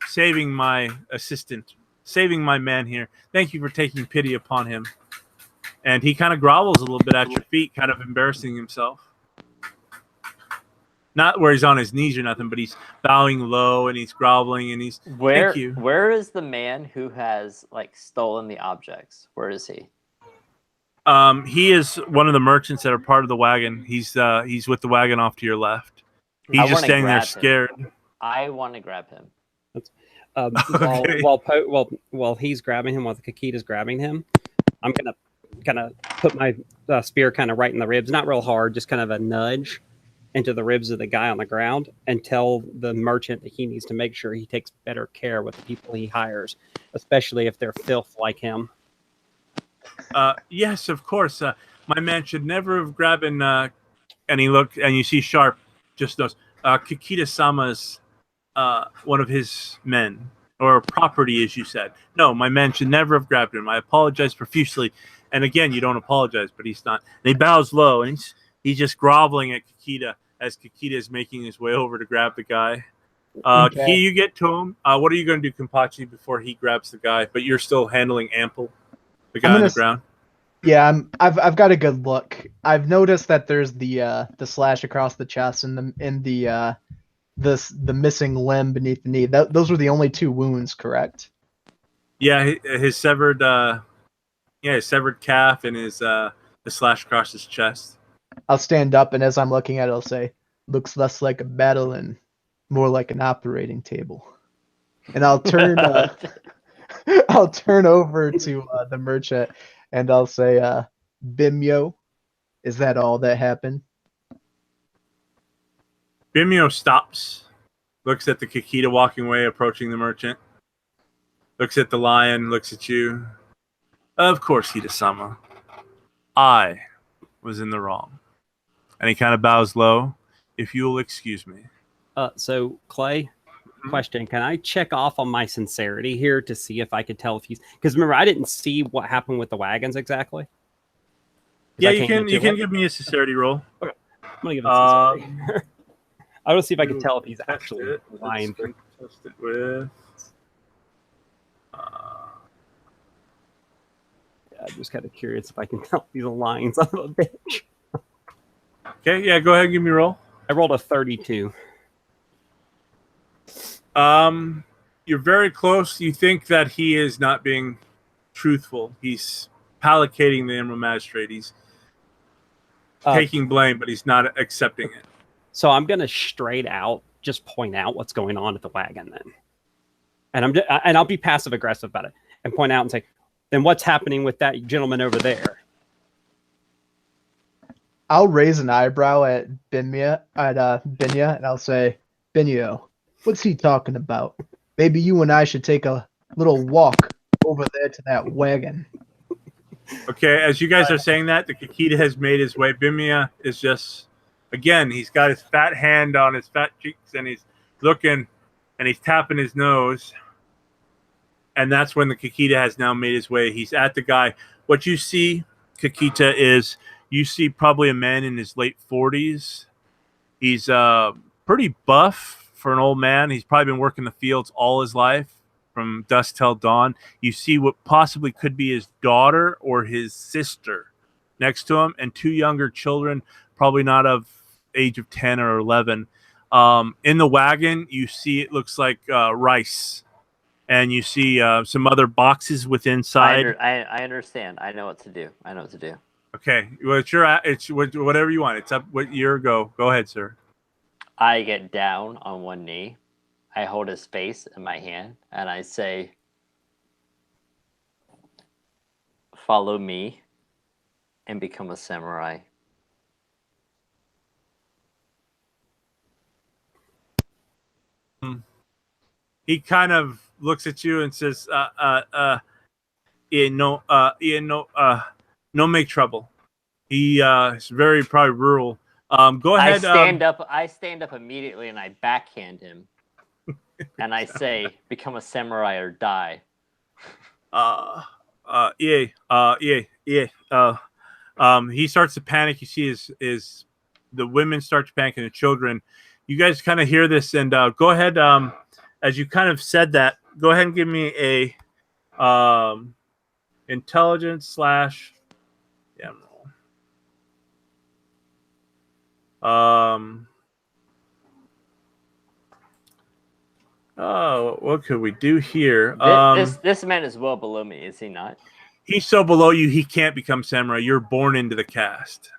saving my assistant, saving my man here. Thank you for taking pity upon him. And he kind of grovels a little bit at your feet, kind of embarrassing himself. Not where he's on his knees or nothing, but he's bowing low and he's groveling and he's thank you. Where is the man who has like stolen the objects? Where is he? He is one of the merchants that are part of the wagon. He's with the wagon off to your left. He's just standing there scared. I want to grab him. Okay. While he's grabbing him, while the Kakita's grabbing him, I'm gonna kind of put my spear kind of right in the ribs, not real hard, just kind of a nudge into the ribs of the guy on the ground, and tell the merchant that he needs to make sure he takes better care with the people he hires, especially if they're filth like him. Yes, of course. My man should never have grabbed and you see Sharp just knows Kakita-sama's one of his men, or property, as you said. No, my man should never have grabbed him. I apologize profusely. And again, you don't apologize, but he's not. And he bows low, and he's just groveling at Kakita as Kakita is making his way over to grab the guy. Okay. Kakita, you get to him. What are you going to do, Kenpachi, before he grabs the guy? But you're still handling Ample, the guy on the ground. Yeah, I've got a good look. I've noticed that there's the slash across the chest and the missing limb beneath the knee. Those were the only two wounds, correct? Yeah, his severed his severed calf and his the slash across his chest. I'll stand up, and as I'm looking at it, I'll say, "Looks less like a battle and more like an operating table." And I'll turn I'll turn over to the merchant, and I'll say, "Bimyo, is that all that happened?" Bimyo stops, looks at the Kakita walking away, approaching the merchant, looks at the lion, looks at you. Of course, Hida-sama. I was in the wrong. And he kind of bows low. If you will excuse me. So, Clay, question. Can I check off on my sincerity here to see if I could tell if he's... Because remember, I didn't see what happened with the wagons exactly. Yeah, you can give me a sincerity roll. Okay. I'm going to give it a sincerity. I want to see if I can tell if he's actually lying. Test it with... I'm just kind of curious if I can tell if he's lying son of a bitch. Okay, yeah, go ahead and give me a roll. I rolled a 32. You're very close. You think that he is not being truthful. He's placating the Emerald Magistrate. He's taking blame, but he's not accepting it. So I'm going to straight out just point out what's going on at the wagon then. And I'll be passive aggressive about it and point out and say, then what's happening with that gentleman over there? I'll raise an eyebrow at Binya, and I'll say, "Binyo, what's he talking about? Maybe you and I should take a little walk over there to that wagon." Okay, as you guys are saying that, the Kakita has made his way. Bimya is just, again, he's got his fat hand on his fat cheeks, and he's looking, and he's tapping his nose. And that's when the Kakita has now made his way. He's at the guy. What you see, Kakita, is you see probably a man in his late 40s. He's pretty buff for an old man. He's probably been working the fields all his life from dusk till dawn. You see what possibly could be his daughter or his sister next to him, and two younger children, probably not of age of 10 or 11. In the wagon, you see it looks like rice. And you see some other boxes with inside. I understand. I know what to do. Okay, well, it's whatever you want. It's up. What your go? Go ahead, sir. I get down on one knee. I hold his face in my hand, and I say, follow me and become a samurai. He kind of looks at you and says, no make trouble. He is very probably rural. Go ahead. I stand up immediately and I backhand him. And I say, become a samurai or die. He starts to panic. You see his the women start to panic and the children. You guys kind of hear this, and go ahead. As you kind of said that, go ahead and give me a intelligence / oh, what could we do here? This man is well below me, is he not? He's so below you, he can't become samurai. You're born into the caste.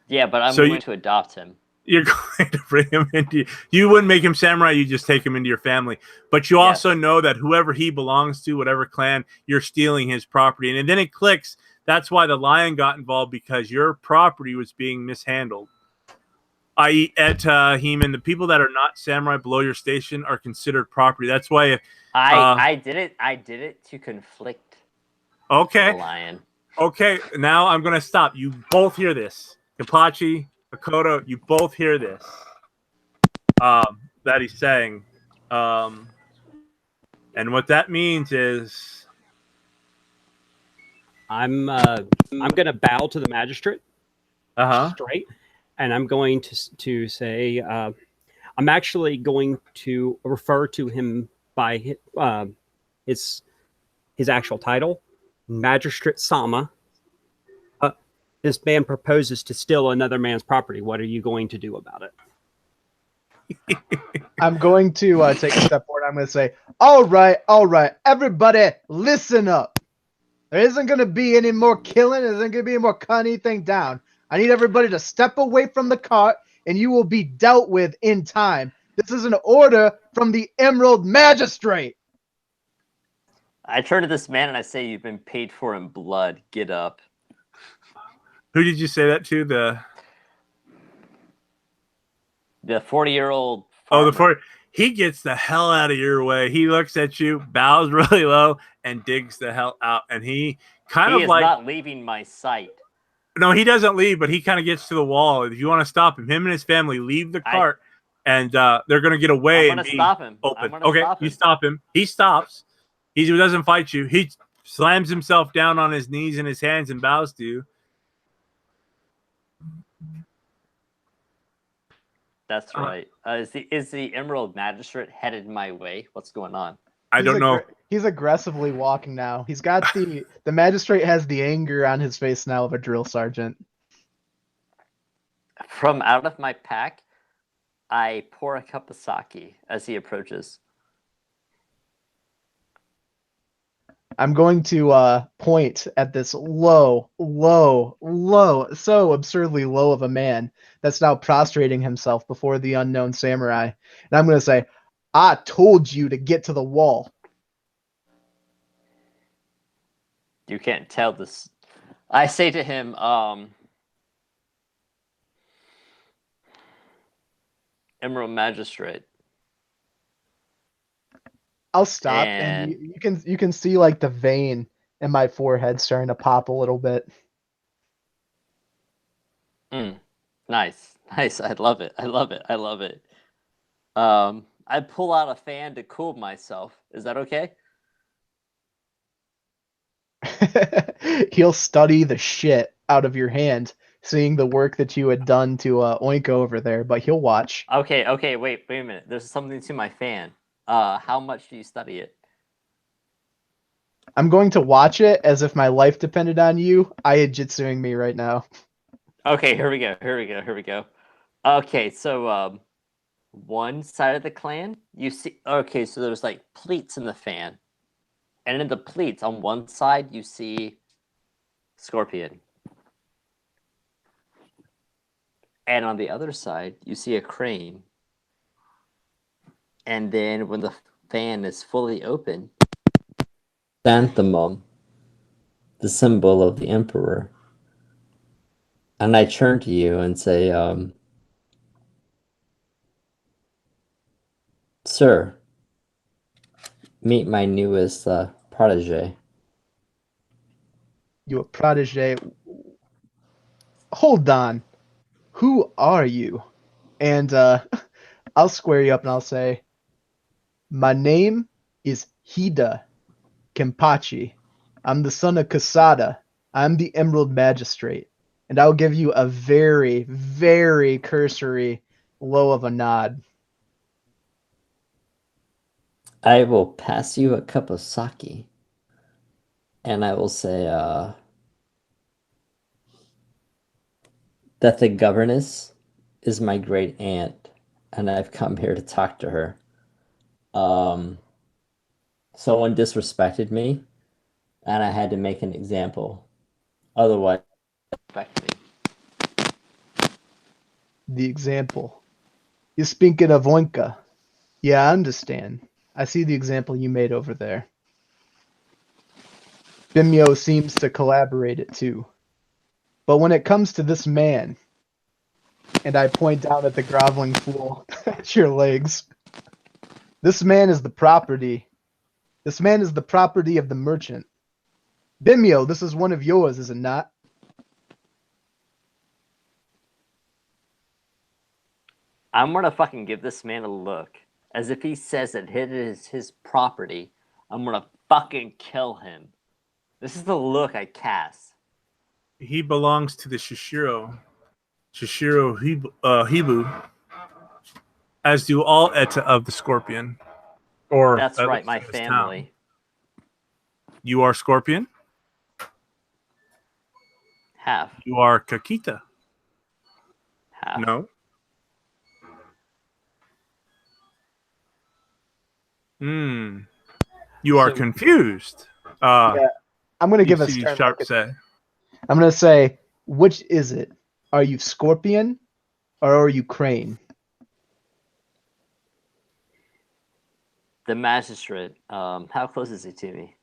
Yeah, but I'm going to adopt him. You're going to bring him into. You wouldn't make him samurai. You just take him into your family. But you also know that whoever he belongs to, whatever clan, you're stealing his property. And then it clicks. That's why the lion got involved, because your property was being mishandled. I.e., Heman, the people that are not samurai below your station are considered property. That's why. I did it. I did it to conflict. Okay. The lion. Okay. Now I'm going to stop. You both hear this. Kapachi, Hakoto, you both hear this. That he's saying. And what that means is, I'm going to bow to the magistrate straight, and I'm going to say I'm actually going to refer to him by his actual title, Magistrate Sama. This man proposes to steal another man's property. What are you going to do about it? I'm going to take a step forward. I'm going to say, all right, everybody, listen up. There isn't going to be any more killing. There isn't going to be any more cutting anything down. I need everybody to step away from the cart, and you will be dealt with in time. This is an order from the Emerald Magistrate. I turn to this man and I say, you've been paid for in blood. Get up. Who did you say that to? The 40-year-old. Oh, the 40. He gets the hell out of your way. He looks at you, bows really low, and digs the hell out. And he is not leaving my sight. No, he doesn't leave, but he kind of gets to the wall. If you want to stop him and his family leave the cart, and they're going to get away. I'm going to stop him. Open. Okay, you stop him. He stops. He doesn't fight you. He slams himself down on his knees and his hands and bows to you. That's right. Is the Emerald Magistrate headed my way? What's going on? I don't know. He's aggressively walking now. He's got the magistrate has the anger on his face now of a drill sergeant. From out of my pack, I pour a cup of sake as he approaches. I'm going to point at this low, so absurdly low of a man that's now prostrating himself before the unknown samurai. And I'm going to say, I told you to get to the wall. You can't tell this. I say to him, Emerald Magistrate. I'll stop, and you can see like the vein in my forehead starting to pop a little bit. Nice. I love it. I pull out a fan to cool myself. Is that okay? He'll study the shit out of your hand, seeing the work that you had done to Oinko over there, but he'll watch. Okay, wait a minute. There's something to my fan. How much do you study it? I'm going to watch it as if my life depended on you. Jitsuing me right now. Okay, here we go. Okay, so one side of the clan, you see. Okay, so there's like pleats in the fan, and in the pleats on one side you see Scorpion, and on the other side you see a crane. And then when the fan is fully open, Xanthemum. the symbol of the emperor. And I turn to you and say, Sir, meet my newest protege. Your protege. Hold on. Who are you? And I'll square you up and I'll say, my name is Hida Kempachi. I'm the son of Kasada. I'm the Emerald Magistrate. And I'll give you a very, very cursory low of a nod. I will pass you a cup of sake. And I will say that the governess is my great aunt. And I've come here to talk to her. Someone disrespected me. And I had to make an example. Otherwise, respect me. The example. You're speaking of Oinka. Yeah, I understand. I see the example you made over there. Bimyo seems to collaborate it too. But when it comes to this man, and I point down at the groveling fool at your legs, this man is the property. This man is the property of the merchant. Bimyo, this is one of yours, is it not? I'm gonna fucking give this man a look. As if he says that it is his property, I'm gonna fucking kill him. This is the look I cast. He belongs to the Shishiro Hibu, as do all Etta of the Scorpion. Or That's at right, least my in this town. family. You are Scorpion. Half. You are Kakita. Half. No. You are So- confused. Yeah. I'm gonna give a see stern Sharp look at- say. I'm gonna say, which is it? Are you Scorpion or are you Crane? The magistrate. How close is he to me?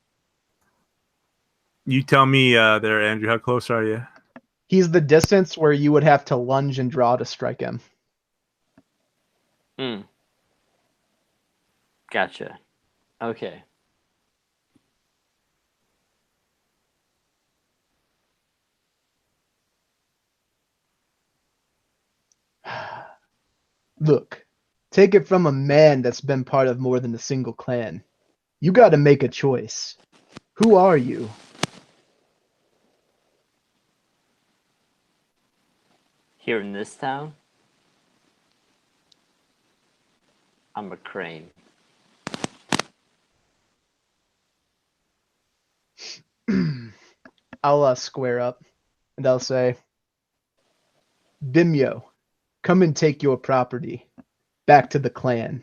You tell me there, Andrew. How close are you? He's the distance where you would have to lunge and draw to strike him. Gotcha. Okay. Look, take it from a man that's been part of more than a single clan. You gotta make a choice. Who are you? Here in this town, I'm a crane. I'll square up and I'll say, Bimyo, come and take your property back to the clan.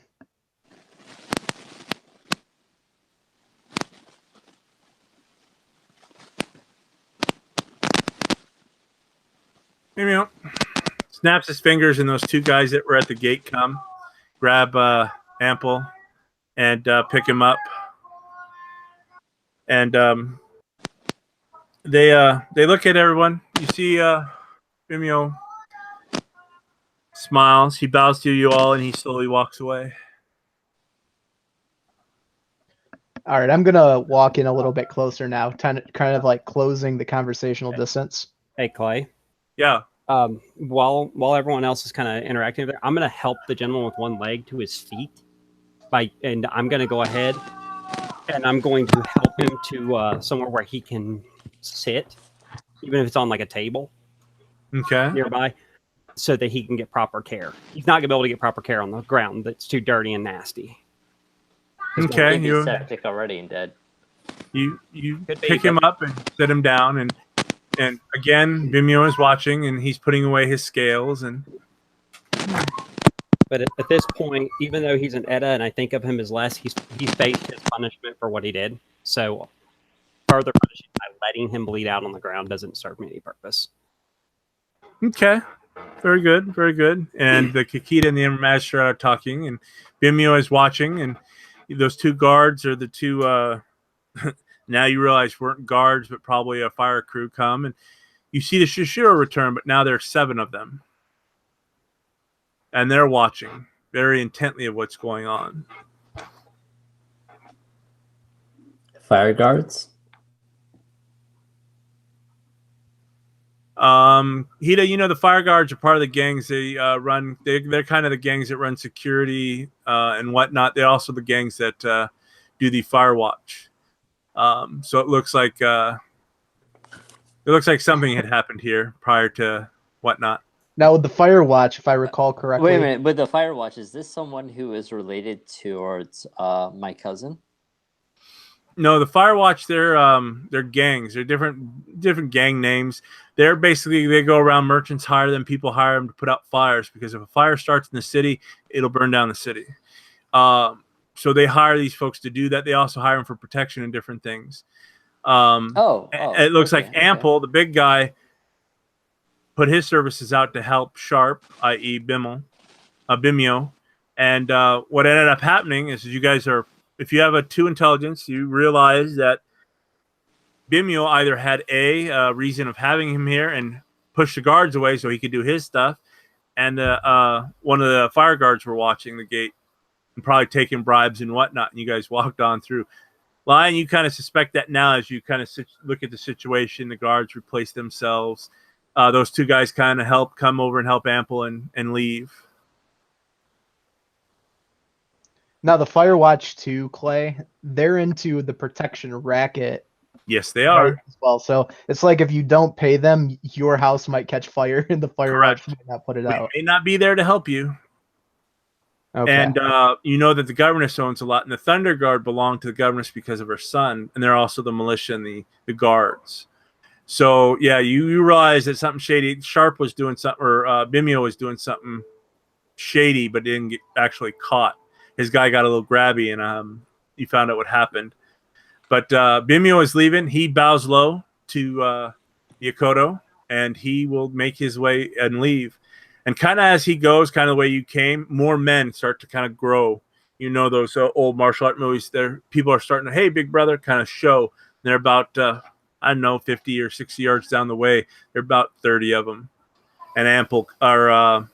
Maybe not. Snaps his fingers, and those two guys that were at the gate come, grab Ample, and pick him up. And they look at everyone. You see Vimeo smiles. He bows to you all, and he slowly walks away. All right, I'm gonna walk in a little bit closer now, kind of like closing the conversational distance. Hey, Clay. Yeah. While everyone else is kind of interacting there, I'm gonna help the gentleman with one leg to his feet, and I'm gonna go ahead and I'm going to help him to somewhere where he can sit, even if it's on like a table Okay. nearby, so that he can get proper care. He's not gonna be able to get proper care on the ground; that's too dirty and nasty. Okay. Maybe septic already and dead. You Could be, pick him up and sit him down, and again Vimeo is watching, and he's putting away his scales. And But at this point, even though he's an Edda and I think of him as less, he faced his punishment for what he did. So further punishing by letting him bleed out on the ground doesn't serve me any purpose. okay, very good, very good. And the Kikita and the Magistrate are talking, and Vimeo is watching, and those two guards are the two Now you realize weren't guards, but probably a fire crew come, and you see the Shishiro return, but now there's 7 of them. And they're watching very intently of what's going on. Fire guards? Hida, the fire guards are part of the gangs. They they're kind of the gangs that run security and whatnot. They're also the gangs that do the fire watch. So it looks like something had happened here prior to whatnot. Now with the fire watch, if I recall correctly. Wait a minute. With the fire watch, is this someone who is related towards my cousin? No, the fire watch, they're gangs. They're different gang names. They're basically, they go around, merchants hire them, people hire them to put out fires, because if a fire starts in the city, it'll burn down the city. So they hire these folks to do that. They also hire them for protection and different things. It looks like Ample, the big guy, put his services out to help Sharp, i.e. Bimio. And what ended up happening is you guys are, if you have a 2 intelligence, you realize that Bimio either had a reason of having him here and push the guards away so he could do his stuff, and one of the fire guards were watching the gate and probably taking bribes and whatnot, and you guys walked on through. Lion, you kind of suspect that now as you kind of look at the situation. The guards replace themselves. Those 2 guys kind of come over and help Ample and leave. Now the fire watch too, Clay, they're into the protection racket. Yes, they are. As well. So it's like if you don't pay them, your house might catch fire and the fire watch might not put it out. May not be there to help you. Okay. And you know that the governess owns a lot, and the Thunder Guard belonged to the governess because of her son, and they're also the militia and the guards. So yeah, you realize that something shady. Sharp was doing something, or Bimio was doing something shady, but didn't get actually caught. His guy got a little grabby, and he found out what happened. But Bimio is leaving. He bows low to Yakoto, and he will make his way and leave. And kind of as he goes, kind of the way you came, more men start to kind of grow. You know those old martial art movies. There, people are starting to, hey, big brother, kind of show. They're about, 50 or 60 yards down the way. There are about 30 of them. And Ample are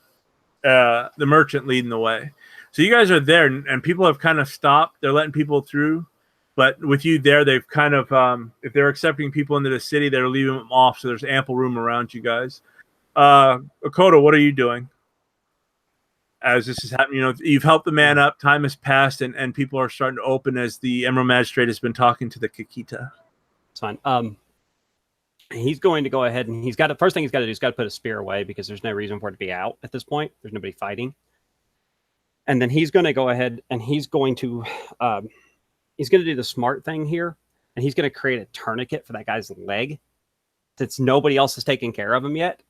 the merchant leading the way. So you guys are there, and people have kind of stopped. They're letting people through. But with you there, they've kind of, if they're accepting people into the city, they're leaving them off. So there's ample room around you guys. Akoto, what are you doing as this is happening? You've helped the man up. Time has passed, and people are starting to open as the Emerald Magistrate has been talking to the Kikita. It's fine. He's going to go ahead, and first thing he's got to do is got to put a spear away, because there's no reason for it to be out at this point. There's nobody fighting. And then he's going to go ahead and he's going to do the smart thing here, and he's going to create a tourniquet for that guy's leg, since nobody else has taken care of him yet.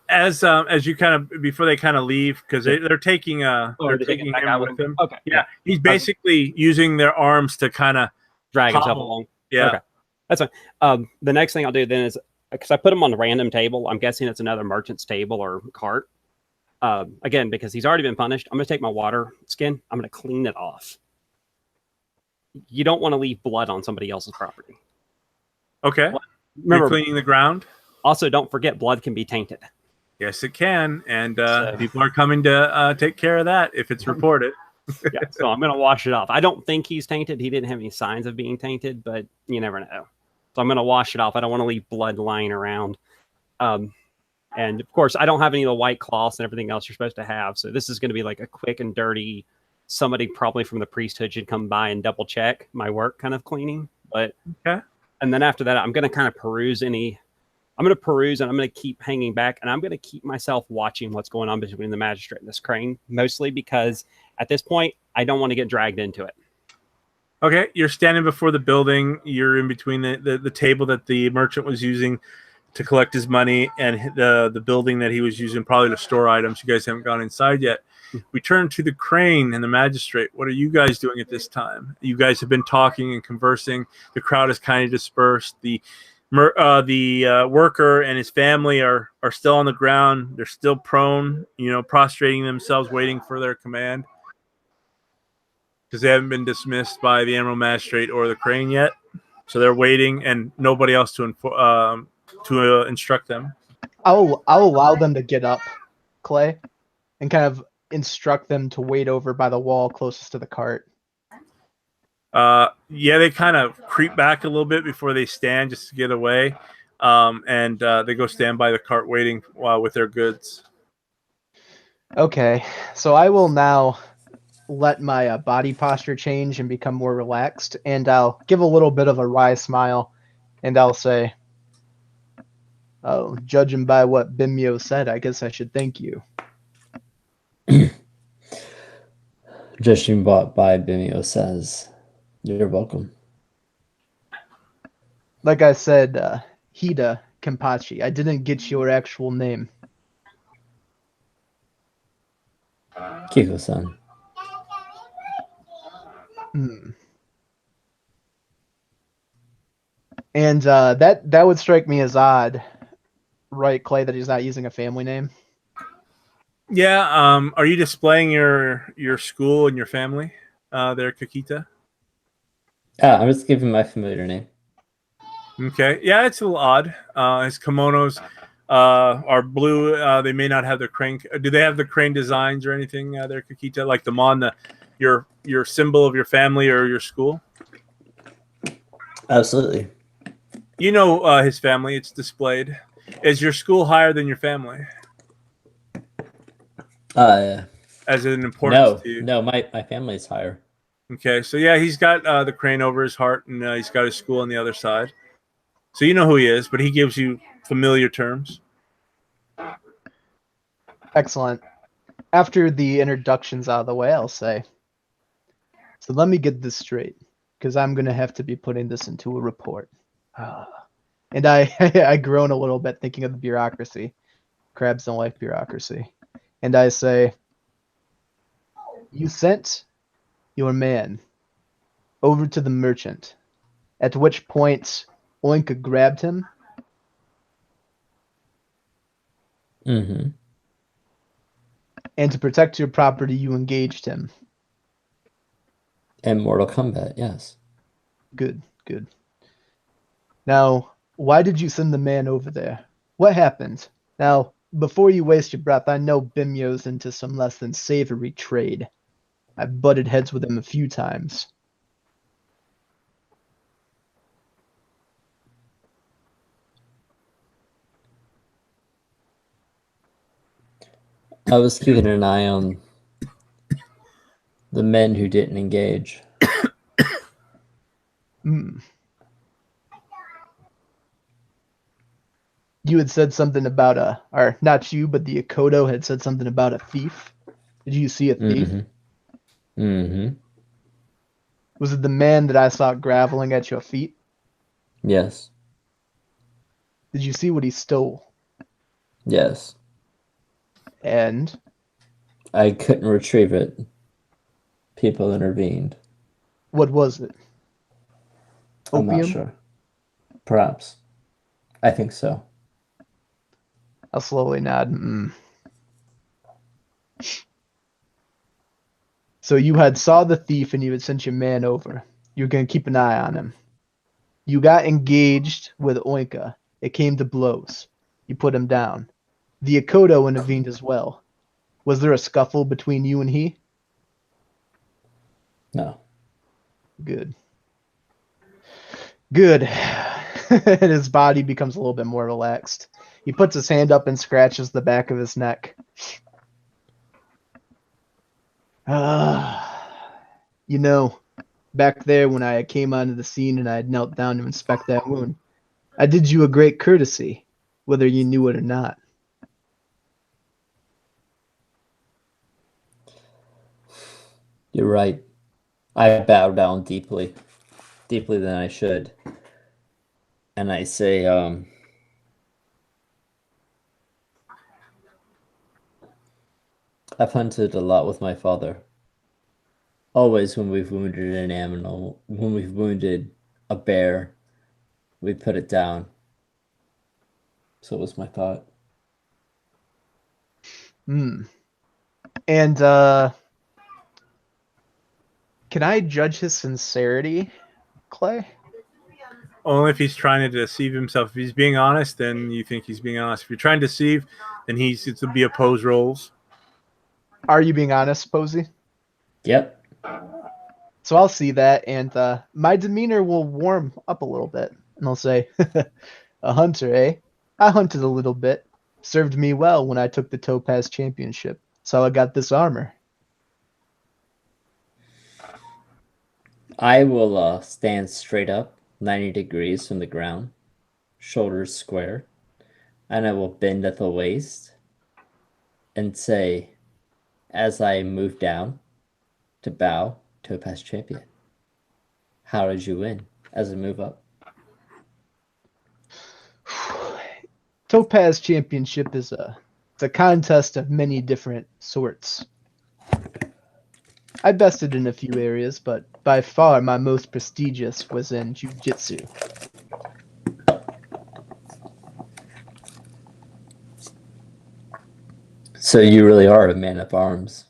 As you kind of, before they kind of leave, because they're taking him with them. Okay. Yeah. He's basically using their arms to kind of drag himself along. Yeah. Okay. That's fine. The next thing I'll do then is, because I put him on a random table, I'm guessing it's another merchant's table or cart. Again, because he's already been punished, I'm going to take my water skin. I'm going to clean it off. You don't want to leave blood on somebody else's property. Okay. Remember, you're cleaning the ground. Also, don't forget, blood can be tainted. Yes, it can. And people are coming to take care of that if it's reported. Yeah, so I'm going to wash it off. I don't think he's tainted. He didn't have any signs of being tainted, but you never know. So I'm going to wash it off. I don't want to leave blood lying around. And of course, I don't have any of the white cloths and everything else you're supposed to have. So this is going to be like a quick and dirty, somebody probably from the priesthood should come by and double check my work kind of cleaning. But okay. And then after that, I'm going to kind of peruse I'm going to peruse, and I'm going to keep hanging back, and I'm going to keep myself watching what's going on between the magistrate and this crane, mostly because at this point, I don't want to get dragged into it. Okay, you're standing before the building. You're in between the table that the merchant was using to collect his money and the building that he was using probably to store items. You guys haven't gone inside yet. We turn to the crane and the magistrate. What are you guys doing at this time? You guys have been talking and conversing. The crowd is kind of dispersed. The worker and his family are still on the ground. They're still prone, prostrating themselves, waiting for their command. because they haven't been dismissed by the Emerald Magistrate or the Crane yet. So they're waiting, and nobody else to instruct them. I'll allow them to get up, Clay, and kind of instruct them to wait over by the wall closest to the cart. Yeah, they kind of creep back a little bit before they stand just to get away, and they go stand by the cart waiting with their goods. Okay, so I will now let my body posture change and become more relaxed, and I'll give a little bit of a wry smile, and I'll say, "Oh, judging by what Bimyo said, I guess I should thank you." Judging by Bimio says, you're welcome. Like I said, Hida Kenpachi, I didn't get your actual name. Kiko-san. And that would strike me as odd, right, Clay, that he's not using a family name? Yeah. Are you displaying your school and your family there, Kakita? Yeah, I'm just giving my familiar name. Okay. Yeah, it's a little odd. His kimonos are blue. They may not have the crane. Do they have the crane designs or anything there, Kakita? Like your symbol of your family or your school? Absolutely. You know his family. It's displayed. Is your school higher than your family? As an importance to you? No, my family is higher. Okay, so yeah, he's got the crane over his heart, and he's got his school on the other side. So you know who he is, but he gives you familiar terms. Excellent. After the introduction's out of the way, I'll say, so let me get this straight, because I'm going to have to be putting this into a report. And I groan a little bit thinking of the bureaucracy. Crabs don't like bureaucracy. And I say, you sent your man over to the merchant, at which point Oinka grabbed him. Mm-hmm. And to protect your property, you engaged him. And Mortal Kombat, yes. Good, good. Now, why did you send the man over there? What happened? Now, before you waste your breath, I know Bimyo's into some less than savory trade. I've butted heads with him a few times. I was keeping an eye on the men who didn't engage. You had said something about or not you, but the Akodo had said something about a thief. Did you see a thief? Mm-hmm. Mm-hmm. Was it the man that I saw groveling at your feet? Yes. Did you see what he stole? Yes. And? I couldn't retrieve it. People intervened. What was it? Opium? I'm not sure. Perhaps. I think so. I'll slowly nod. So you had saw the thief and you had sent your man over. You were going to keep an eye on him. You got engaged with Oinka. It came to blows. You put him down. The Akodo intervened as well. Was there a scuffle between you and he? No. Good. Good. And his body becomes a little bit more relaxed. He puts his hand up and scratches the back of his neck. You know, back there when I came onto the scene and I had knelt down to inspect that wound, I did you a great courtesy, whether you knew it or not. You're right. I bow down deeply. Deeply than I should. And I say, I've hunted a lot with my father. Always when we've wounded an animal, when we've wounded a bear, we put it down. So it was my thought. And Can I judge his sincerity, Clay? Only if he's trying to deceive himself. If he's being honest, then you think he's being honest. If you're trying to deceive, then it's to be opposed roles. Are you being honest, Posey? Yep. So I'll see that, and my demeanor will warm up a little bit, and I'll say, "A hunter, eh? I hunted a little bit. Served me well when I took the Topaz Championship. So I got this armor." I will stand straight up, 90 degrees from the ground, shoulders square, and I will bend at the waist and say, as I move down to bow, Topaz Champion, how did you win as I move up? Topaz Championship is it's a contest of many different sorts. I bested in a few areas, but by far my most prestigious was in jiu-jitsu. So you really are a man of arms.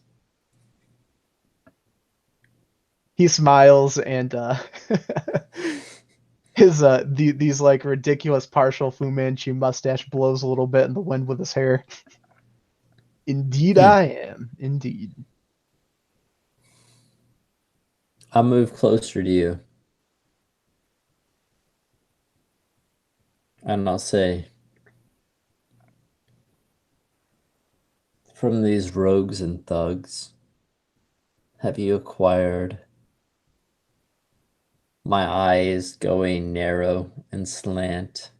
He smiles, and his these like ridiculous partial Fu Manchu mustache blows a little bit in the wind with his hair. Indeed, I am. Indeed. I'll move closer to you. And I'll say, from these rogues and thugs, have you acquired my eyes going narrow and slant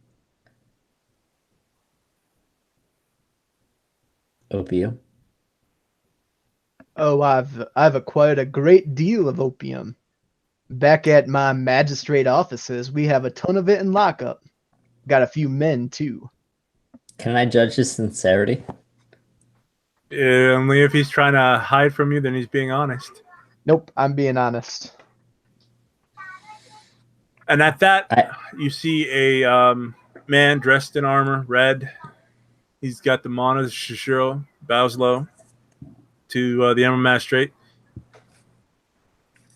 opium? Oh, I've acquired a great deal of opium. Back at my magistrate offices, we have a ton of it in lockup. Got a few men too. Can I judge his sincerity? Only if he's trying to hide from you, then he's being honest. Nope, I'm being honest. And at that, you see a man dressed in armor, red. He's got the Mana Shishiro, bows low to the Emerald Magistrate.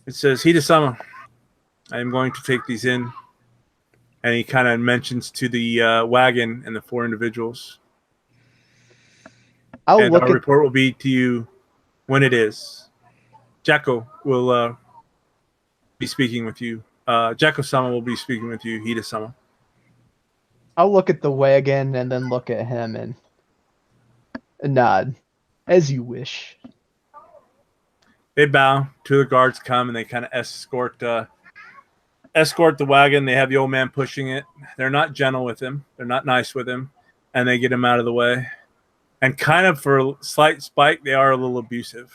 It says, Hida-sama, I am going to take these in. And he kind of mentions to the wagon and the 4 individuals. Our report will be to you when it is. Jacko will be speaking with you. Jacko-sama will be speaking with you, Hida-sama. I'll look at the wagon and then look at him and nod. As you wish. They bow. 2 of the guards come and they kind of escort the wagon. They have the old man pushing it. They're not gentle with him. They're not nice with him. And they get him out of the way. And kind of for a slight spike, they are a little abusive.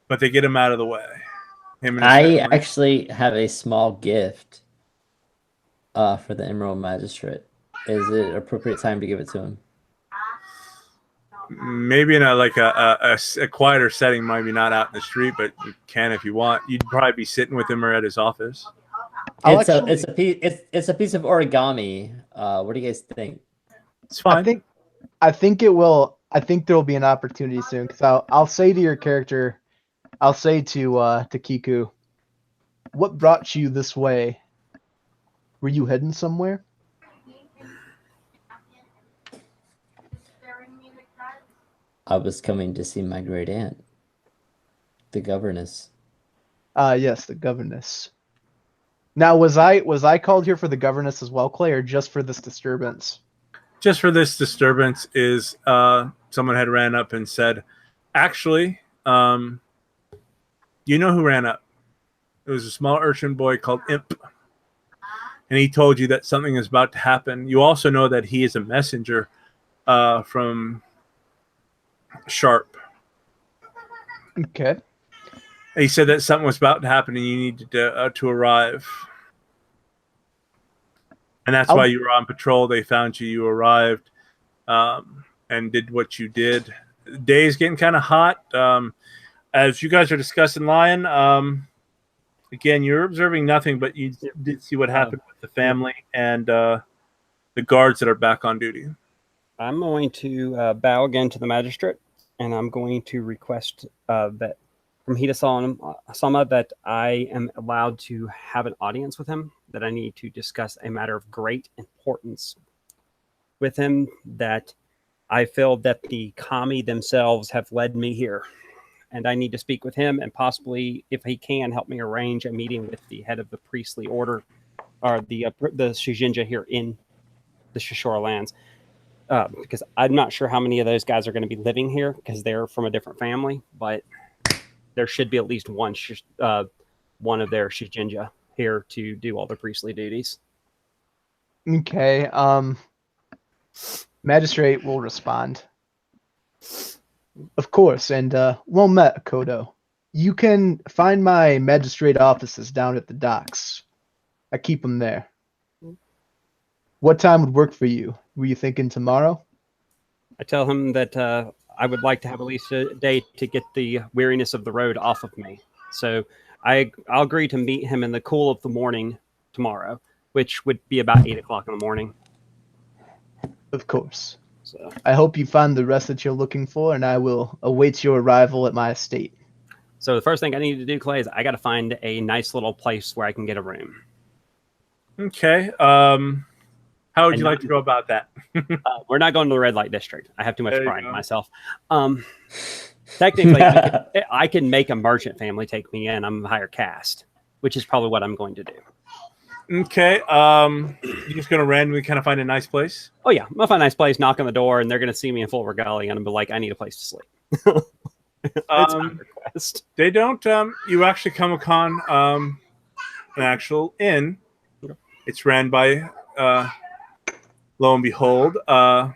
But they get him out of the way. Him and his family. Actually have a small gift for the Emerald Magistrate. Is it appropriate time to give it to him? Maybe in a quieter setting, maybe not out in the street, but you can if you want. You'd probably be sitting with him or at his office. It's a piece of origami. What do you guys think? It's fine. I think it will. I think there will be an opportunity soon because I'll say to your character, I'll say to Kiku, what brought you this way? Were you heading somewhere? I was coming to see my great aunt, the governess. Yes, the governess. Now, was I called here for the governess as well, Clay, or just for this disturbance? Just for this disturbance is someone had ran up and said, actually, you know who ran up? It was a small urchin boy called Imp. And he told you that something is about to happen. You also know that he is a messenger from Sharp. Okay. He said that something was about to happen and you needed to arrive. And that's why you were on patrol. They found you. You arrived and did what you did. The day is getting kind of hot. As you guys are discussing Lion, again, you're observing nothing, but you did see what happened with the family and the guards that are back on duty. I'm going to bow again to the magistrate, and I'm going to request that from Hida Sama that I am allowed to have an audience with him, that I need to discuss a matter of great importance with him, that I feel that the kami themselves have led me here. And I need to speak with him and possibly, if he can, help me arrange a meeting with the head of the priestly order, or the Shujinja here in the Shishora lands. Because I'm not sure how many of those guys are going to be living here because they're from a different family, but there should be at least one of their Shujinja here to do all the priestly duties. Okay. Magistrate will respond. Of course, and well met, Kodo. You can find my magistrate offices down at the docks. I keep them there. What time would work for you? Were you thinking tomorrow? I tell him that I would like to have at least a day to get the weariness of the road off of me. So I'll agree to meet him in the cool of the morning tomorrow, which would be about 8 o'clock in the morning. Of course. So I hope you find the rest that you're looking for, and I will await your arrival at my estate. So the first thing I need to do, Clay, is I got to find a nice little place where I can get a room. Okay. How would you like to go about that? We're not going to the red light district. I have too much There you pride in go. myself. Technically, I can make a merchant family take me in. I'm a higher caste, which is probably what I'm going to do. Okay. You're just going to randomly kind of find a nice place? Oh, yeah. I'm going to find a nice place, knock on the door, and they're going to see me in full regalia, and I'm be like, I need a place to sleep. It's my request. They don't. You actually come upon an actual inn. It's ran by, lo and behold, let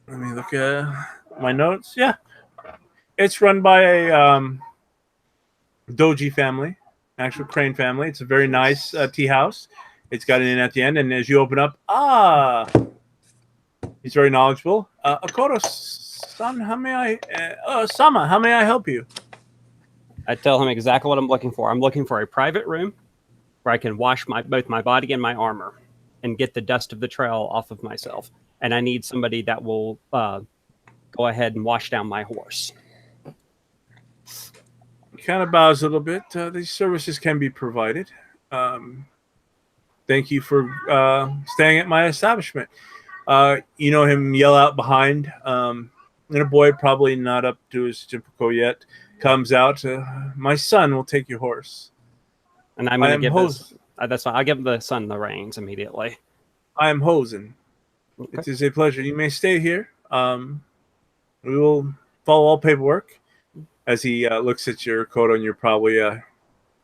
me look at my notes. Yeah. It's run by a Doji family, actual Crane family. It's a very nice tea house. It's got an inn at the end, and as you open up, he's very knowledgeable. Akoto-san, how may I, Sama, how may I help you? I tell him exactly what I'm looking for. I'm looking for a private room where I can wash both my body and my armor and get the dust of the trail off of myself. And I need somebody that will go ahead and wash down my horse. He kind of bows a little bit. These services can be provided. Thank you for staying at my establishment. You know him yell out behind. And a boy, probably not up to his Jimpoko yet, comes out. My son will take your horse. And I'm going to give this. That's fine. I'll give the son the reins immediately. I am Hosen. Okay. It is a pleasure. You may stay here. We will follow all paperwork. As he looks at your Kodo, and you're probably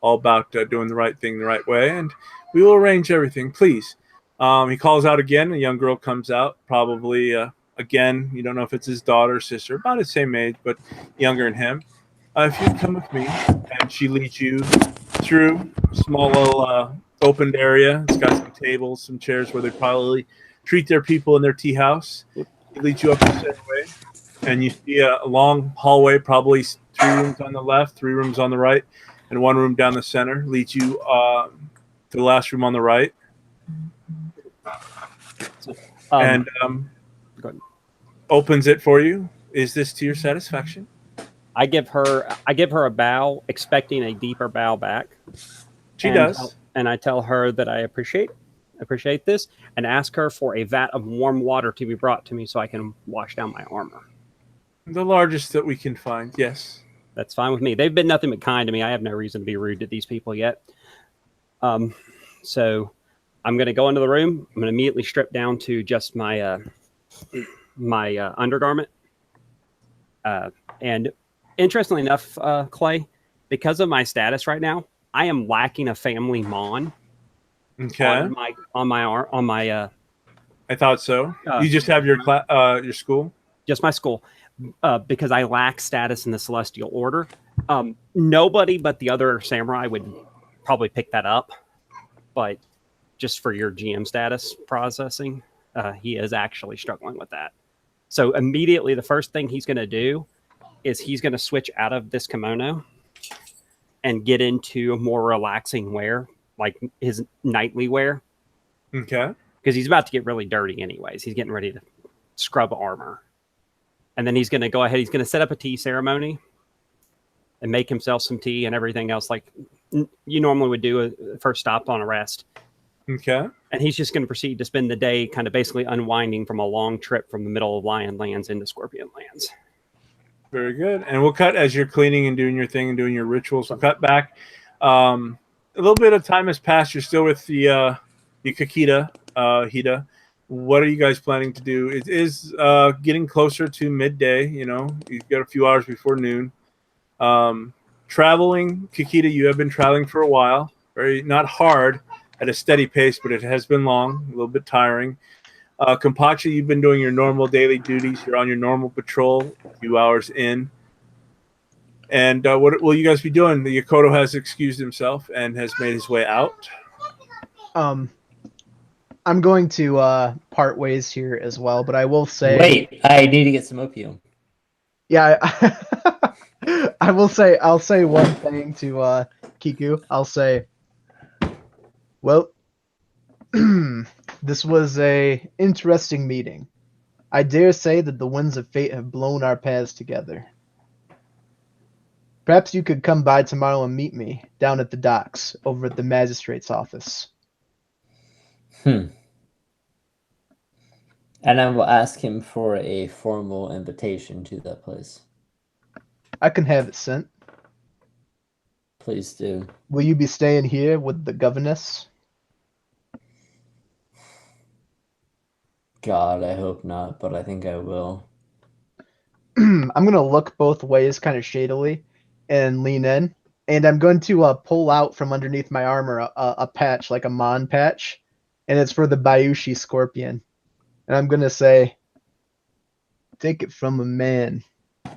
all about doing the right thing the right way, and we will arrange everything. Please. He calls out again. A young girl comes out, probably again. You don't know if it's his daughter or sister, about his same age, but younger than him. If you'd come with me, and she leads you through a small little opened area. It's got some tables, some chairs where they probably treat their people in their tea house. He leads you up the stairway, and you see a long hallway, probably 3 rooms on the left, 3 rooms on the right, and 1 room down the center. Leads you to the last room on the right. And opens it for you. Is this to your satisfaction? I give her a bow, expecting a deeper bow back. She does. And I tell her that I appreciate this, and ask her for a vat of warm water to be brought to me so I can wash down my armor. The largest that we can find, yes. That's fine with me. They've been nothing but kind to me. I have no reason to be rude to these people yet. So I'm going to go into the room. I'm going to immediately strip down to just my undergarment. And interestingly enough, Clay, because of my status right now, I am lacking a family mon. Okay. On my. I thought so. You just have your school. Just my school, because I lack status in the Celestial Order. Nobody but the other samurai would probably pick that up, but just for your GM status processing, he is actually struggling with that. So immediately, the first thing he's going to do is he's going to switch out of this kimono and get into a more relaxing wear, like his nightly wear. Okay. Because he's about to get really dirty anyways. He's getting ready to scrub armor. And then he's going to go ahead. He's going to set up a tea ceremony. and make himself some tea and everything else like you normally would do a first stop on a rest. Okay. And he's just going to proceed to spend the day kind of basically unwinding from a long trip from the middle of Lion Lands into Scorpion Lands. Very good. And we'll cut as you're cleaning and doing your thing and doing your rituals. We'll cut back. A little bit of time has passed. You're still with the Kakita, Hida. What are you guys planning to do? It is getting closer to midday. You know, you've got a few hours before noon. Traveling, Kakita, you have been traveling for a while. Very not hard at a steady pace, but it has been long, a little bit tiring. Kampachi, you've been doing your normal daily duties. You're on your normal patrol, a few hours in. And what will you guys be doing? The Yokoro has excused himself and has made his way out. I'm going to part ways here as well, but I will say... Wait, I need to get some opium. Yeah, I'll say one thing to Kiku. I'll say, well, this was a interesting meeting. I dare say that the winds of fate have blown our paths together. Perhaps you could come by tomorrow and meet me down at the docks over at the magistrate's office. And I will ask him for a formal invitation to that place. I can have it sent. Please do. Will you be staying here with the governess? God, I hope not, but I think I will. I'm going to look both ways kind of shadily and lean in. And I'm going to pull out from underneath my armor a patch, like a Mon patch. And it's for the Bayushi Scorpion. And I'm going to say, take it from a man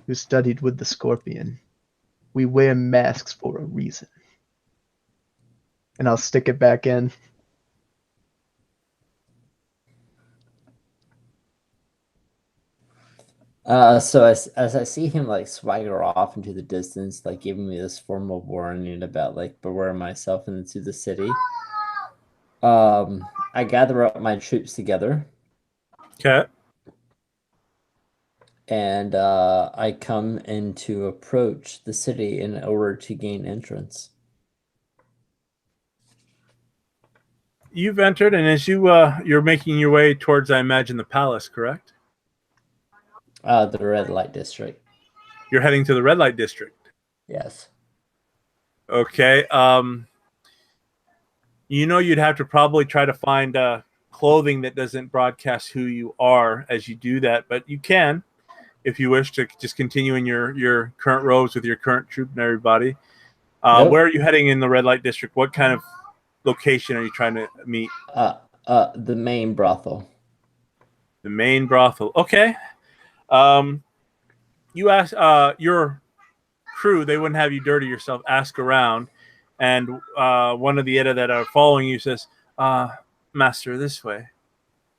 who studied with the Scorpion. We wear masks for a reason. And I'll stick it back in. So as I see him like swagger off into the distance, like giving me this formal warning about like beware myself into the city, I gather up my troops together. Okay. And I come in to approach the city in order to gain entrance. You've entered, and as you're making your way towards, I imagine, the palace, correct? The red light district. You're heading to the red light district. Yes. Okay. You know, you'd have to probably try to find clothing that doesn't broadcast who you are as you do that, but you can, if you wish to just continue in your current robes with your current troop and everybody. Nope. Where are you heading in the red light district? What kind of location are you trying to meet? The main brothel. The main brothel. Okay. You ask your crew, they wouldn't have you dirty yourself, ask around, and one of the Eda that are following you says, Master, this way.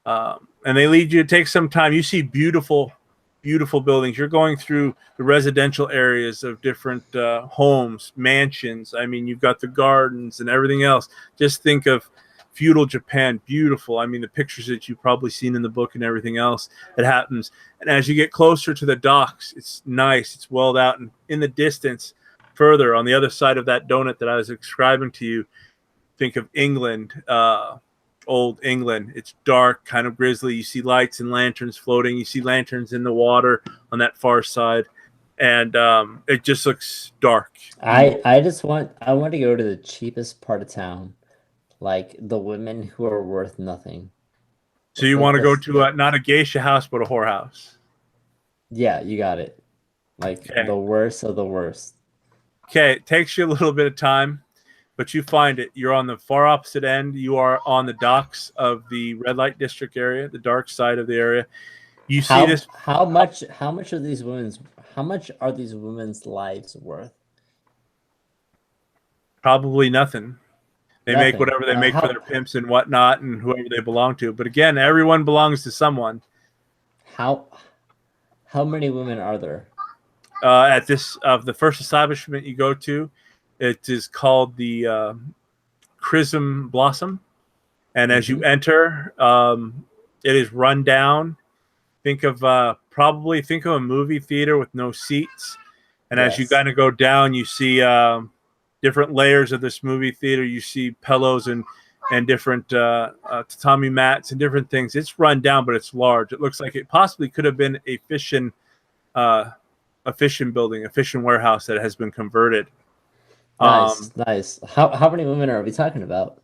And they lead you. It takes some time. You see beautiful buildings. You're going through the residential areas of different homes, mansions. I mean, you've got the gardens and everything else. Just think of feudal Japan, beautiful. I mean, the pictures that you've probably seen in the book and everything else that happens. And as you get closer to the docks, it's nice, it's welled out. And in the distance, further on the other side of that donut that I was describing to you, think of England, old England. It's dark, kind of grisly. You see lights and lanterns floating. You see lanterns in the water on that far side. And it just looks dark. I want to go to the cheapest part of town. Like the women who are worth nothing. So you want to go to not a geisha house, but a whorehouse. Yeah, you got it. Like the worst of the worst. Okay, it takes you a little bit of time, but you find it. You're on the far opposite end. You are on the docks of the red light district area, the dark side of the area. You see this. How much are these women's lives worth? Probably nothing. They make Nothing. whatever they make for their pimps and whatnot and whoever they belong to. But again, everyone belongs to someone. How many women are there? At this the first establishment you go to, it is called the Chrism Blossom. And as you enter, it is run down. Think of a movie theater with no seats. And as you Yes. kind of go down, you see different layers of this movie theater. You see pillows and different tatami mats and different things. It's run down, but it's large. It looks like it possibly could have been a fishing building, a fishing warehouse that has been converted. Nice. How many women are we talking about?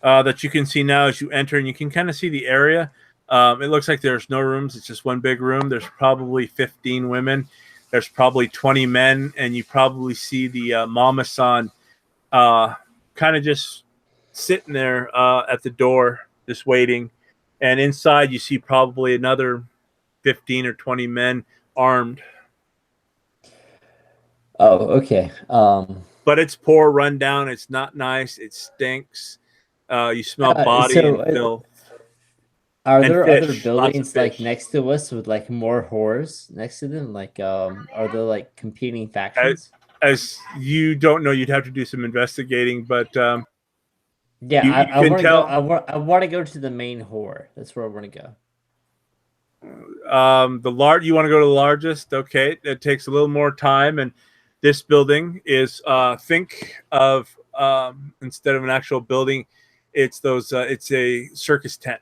That you can see now as you enter, and you can kind of see the area. It looks like there's no rooms. It's just one big room. There's probably 15 women. There's probably 20 men, and you probably see the mama-san kind of just sitting there at the door, just waiting. And inside, you see probably another 15 or 20 men armed. Oh, okay. But it's poor, run down. It's not nice. It stinks. You smell body and filth. Are And there fish, other lots of buildings like fish. next to us with like more whores next to them? Like, are there like competing factions? As you don't know, you'd have to do some investigating, but Yeah, you I can want to tell. go. I want to go to the main whore. That's where I want to go. You want to go to the largest? Okay, it takes a little more time, and this building is think of instead of an actual building, it's a circus tent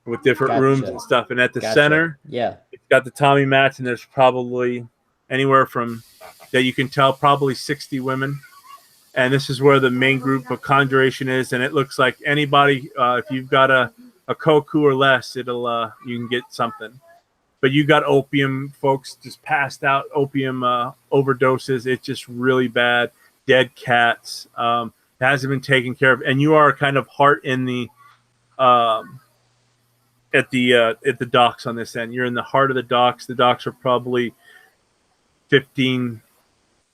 with different rooms and stuff. And at the center, yeah, it's got the Tommy mats, and there's probably anywhere from that you can tell probably 60 women. And this is where the main group of conjuration is. And it looks like anybody, if you've got a koku or less, you can get something. But you got opium folks just passed out, opium overdoses. It's just really bad. Dead cats. It hasn't been taken care of. And you are kind of heart in the at the docks on this end. You're in the heart of the docks. The docks are probably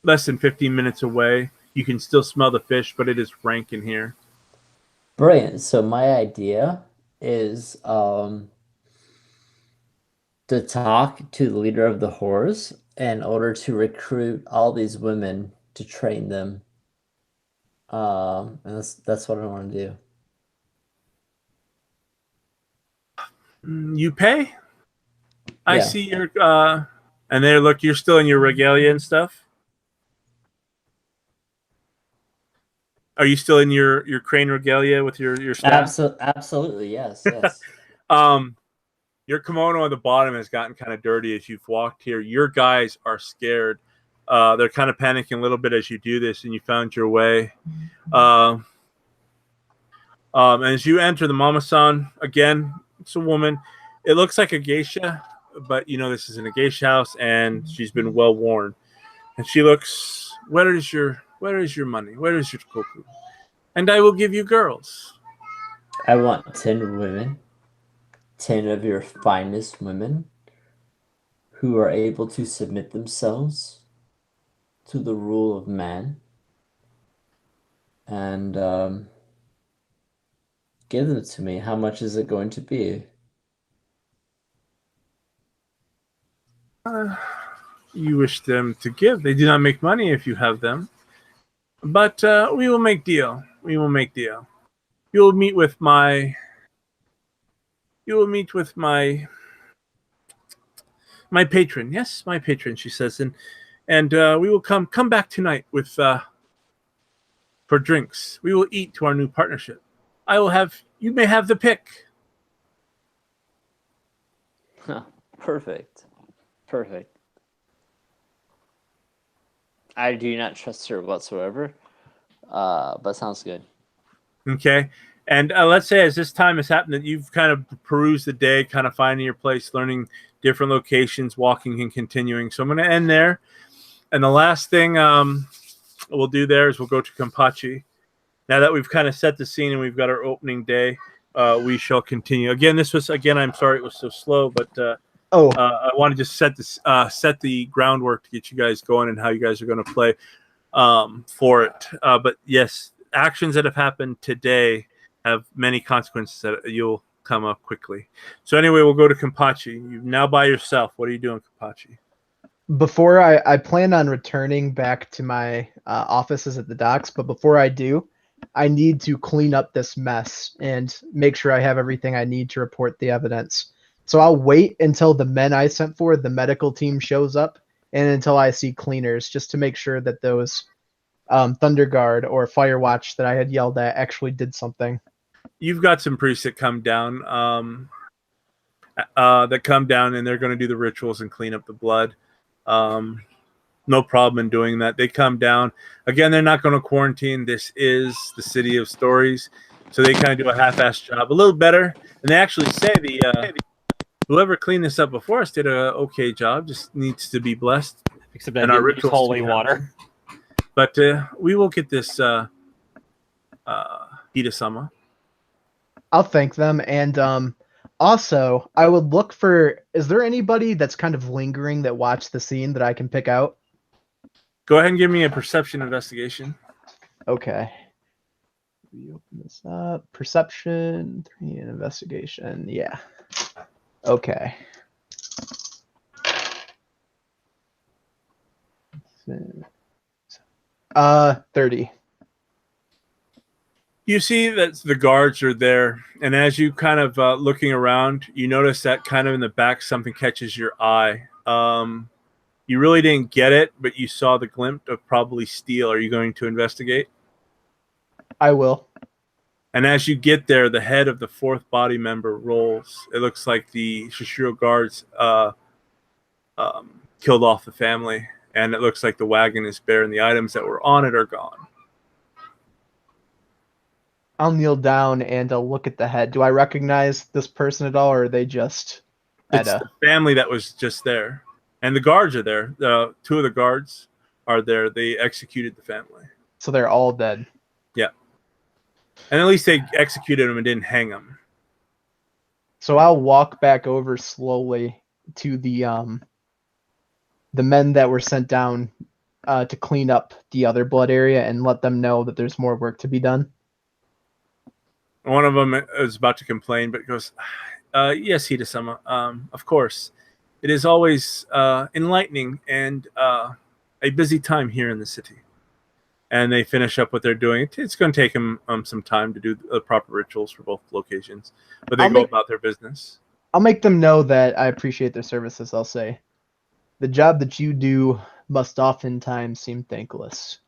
less than 15 minutes away. You can still smell the fish, but it is rank in here. brilliant. So my idea is to talk to the leader of the whores in order to recruit all these women to train them. And that's what I want to do. You pay? I Yeah. see your and there, look, you're still in your regalia and stuff. Are you still in your crane regalia with your staff? Absolutely, yes. Your kimono on the bottom has gotten kind of dirty as you've walked here. Your guys are scared. They're kind of panicking a little bit as you do this, and you found your way. As you enter the mama-san, again, it's a woman. It looks like a geisha, but you know this isn't a geisha house, and she's been well worn. And she looks, where is your money? Where is your koku? And I will give you girls. I want 10 women, 10 of your finest women who are able to submit themselves to the rule of man and give them to me. How much is it going to be? You wish them to give. They do not make money if you have them. But we will make deal. We will make deal. You will meet with my patron. Yes, my patron, she says, and we will come back tonight with for drinks. We will eat to our new partnership. You may have the pick. Perfect. I do not trust her whatsoever, but sounds good. Okay. And let's say as this time has happened that you've kind of perused the day, kind of finding your place, learning different locations, walking and continuing. So I'm going to end there. And the last thing we'll do there is we'll go to Kampachi. Now that we've kind of set the scene and we've got our opening day, we shall continue. Again, I'm sorry it was so slow, but I want to just set the groundwork to get you guys going and how you guys are going to play for it. But yes, actions that have happened today have many consequences that you'll come up quickly. So anyway, we'll go to Kampachi. You're now by yourself. What are you doing, Kampachi? Before I plan on returning back to my offices at the docks, but before I do, I need to clean up this mess and make sure I have everything I need to report the evidence. So I'll wait until the men I sent for, the medical team, shows up, and until I see cleaners, just to make sure that those Thunder Guard or Firewatch that I had yelled at actually did something. You've got some priests that come down, and they're going to do the rituals and clean up the blood. No problem in doing that. They come down. Again, they're not going to quarantine. This is the city of stories. So they kind of do a half-assed job, a little better. And they actually say whoever cleaned this up before us did a okay job, just needs to be blessed. Except that our rituals holy water. But we will get this Hida-sama. I'll thank them. And also, I would look for, is there anybody that's kind of lingering that watched the scene that I can pick out? Go ahead and give me a perception investigation. Okay. We open this up. Perception, 3, and investigation. Yeah. Okay. 30. You see that the guards are there, and as you kind of looking around, you notice that kind of in the back something catches your eye. You really didn't get it, but you saw the glint of probably steel. Are you going to investigate? I will. And as you get there, the head of the 4th body member rolls. It looks like the Shishiro guards killed off the family, and it looks like the wagon is bare, and the items that were on it are gone. I'll kneel down and I'll look at the head. Do I recognize this person at all, or are they just It's the family that was just there. And the guards are there. 2 of the guards are there. They executed the family. So they're all dead. Yeah. And at least they executed them and didn't hang them. So I'll walk back over slowly to the men that were sent down to clean up the other blood area and let them know that there's more work to be done. One of them is about to complain, but goes, yes, Hida-sama, of course. It is always enlightening and a busy time here in the city. And they finish up what they're doing. It's going to take them some time to do the proper rituals for both locations, but they go about their business. I'll make them know that I appreciate their services. I'll say, the job that you do must oftentimes seem thankless,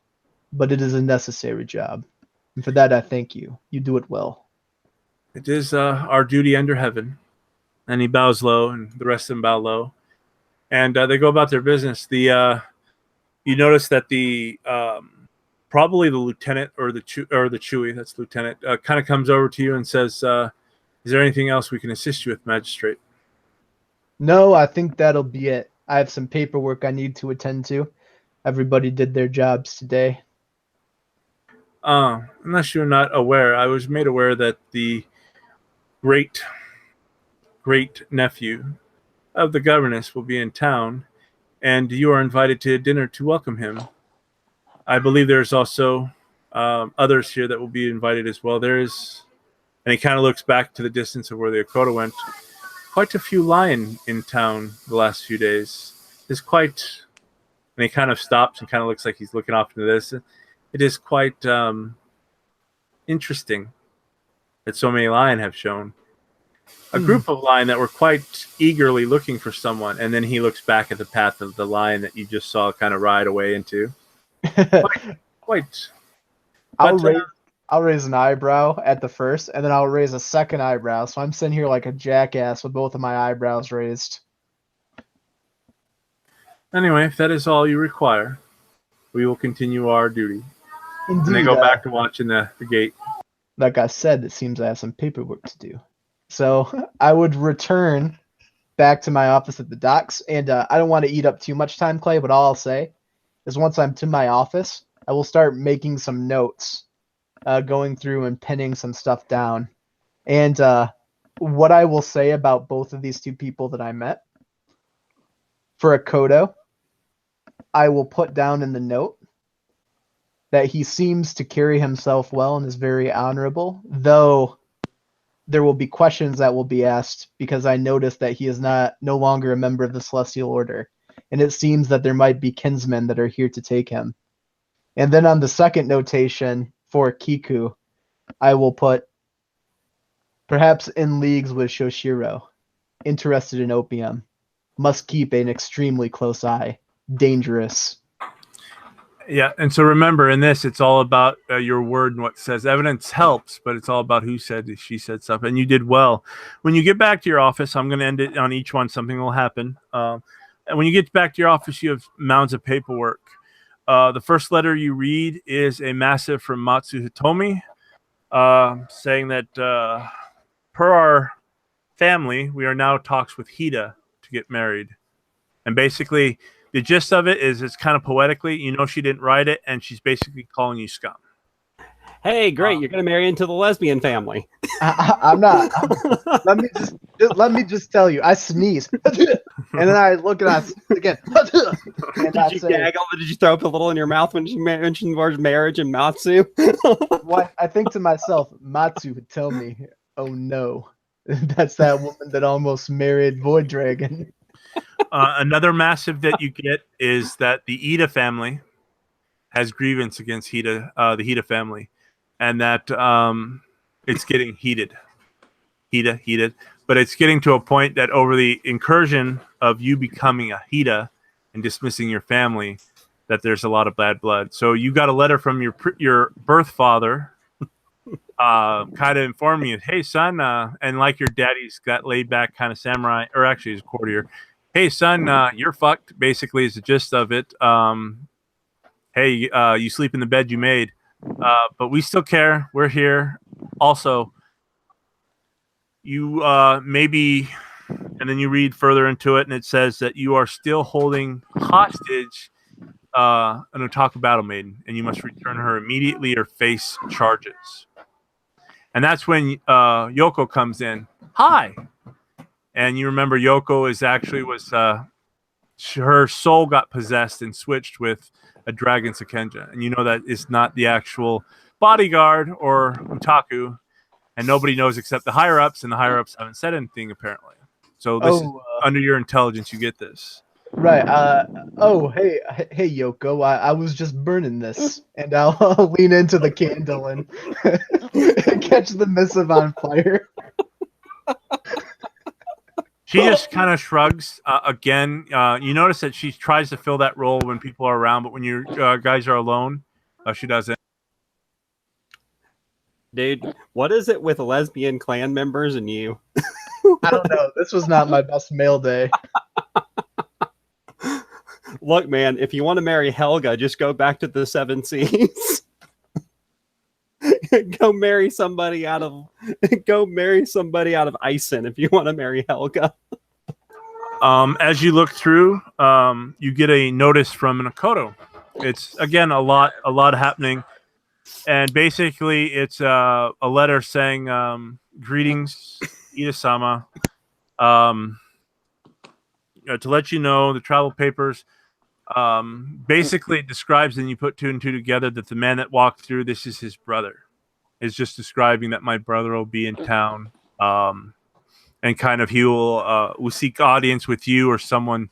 but it is a necessary job. And for that, I thank you. You do it well. It is our duty under heaven. And he bows low, and the rest of them bow low. And they go about their business. You notice that the probably the lieutenant or the Chewy, that's lieutenant, kind of comes over to you and says, is there anything else we can assist you with, magistrate? No, I think that'll be it. I have some paperwork I need to attend to. Everybody did their jobs today. Unless you're not aware, I was made aware that the great nephew of the governess will be in town, and you are invited to dinner to welcome him. I believe there's also others here that will be invited as well. There is, and he kind of looks back to the distance of where the Akoda went, quite a few lion in town the last few days. It's quite, and he kind of stops and kind of looks like he's looking off into this. It is quite interesting that so many lion have shown. A group of lion that were quite eagerly looking for someone, and then he looks back at the path of the lion that you just saw kind of ride away into. Quite. I'll raise an eyebrow at the first, and then I'll raise a second eyebrow. So I'm sitting here like a jackass with both of my eyebrows raised. Anyway, if that is all you require, we will continue our duty. Indeed, and they go back to watching the gate. Like I said, it seems I have some paperwork to do. So I would return back to my office at the docks, and I don't want to eat up too much time, Clay, but all I'll say is once I'm to my office, I will start making some notes, going through and pinning some stuff down. And what I will say about both of these 2 people that I met, for Akodo, I will put down in the note that he seems to carry himself well and is very honorable, though there will be questions that will be asked because I noticed that he is no longer a member of the Celestial Order, and it seems that there might be kinsmen that are here to take him. And then on the second notation for Kiku, I will put, perhaps in leagues with Shoshiro, interested in opium, must keep an extremely close eye, dangerous. Yeah, and so remember, in this, it's all about your word and what says. Evidence helps, but it's all about who said it, she said stuff, and you did well. When you get back to your office, I'm going to end it on each one. Something will happen. And when you get back to your office, you have mounds of paperwork. The first letter you read is a massive from Matsu Hitomi, saying that per our family, we are now talks with Hida to get married. And basically, the gist of it is it's kind of poetically, you know, she didn't write it, and she's basically calling you scum. Hey, great! You're going to marry into the lesbian family. I'm not. Let me just tell you. I sneeze, and then I look and I sneeze again. And I Did you say, gaggle? Did you throw up a little in your mouth when you mentioned the words marriage and Matsu? what? I think to myself, Matsu would tell me, "Oh no, that's that woman that almost married Void Dragon." Another massive that you get is that the Ida family has grievance against Hida, the Hida family, and that it's getting heated. But it's getting to a point that over the incursion of you becoming a Hida and dismissing your family, that there's a lot of bad blood. So you got a letter from your birth father, kind of informing you, hey son, and like your daddy's got laid back kind of samurai, or actually he's a courtier. Hey son, you're fucked. Basically, is the gist of it. Hey, you sleep in the bed you made, but we still care. We're here. Also, you maybe, and then you read further into it, and it says that you are still holding hostage an Otaku battle maiden, and you must return her immediately or face charges. And that's when Yoko comes in. Hi. And you remember Yoko her soul got possessed and switched with a dragon Sekenja. And you know that it's not the actual bodyguard or Otaku. And nobody knows except the higher-ups, and the higher-ups haven't said anything, apparently. So this is under your intelligence, you get this. Right. Hey, Yoko. I was just burning this, and I'll lean into the candle and catch the missive on fire. She just kind of shrugs. Again, you notice that she tries to fill that role when people are around, but when you guys are alone, she doesn't. Dude, what is it with lesbian clan members and you? I don't know. This was not my best male day. Look, man, if you want to marry Helga, just go back to the 7 Seas. Go marry somebody out of Ison if you want to marry Helga. As you look through, you get a notice from an Akoto. It's again a lot happening, and basically it's a letter saying, "Greetings, Ida-sama. To let you know, the travel papers." Basically it describes, and you put 2 and 2 together, that the man that walked through, this is his brother. Is just describing that my brother will be in town, and kind of he will seek audience with you or someone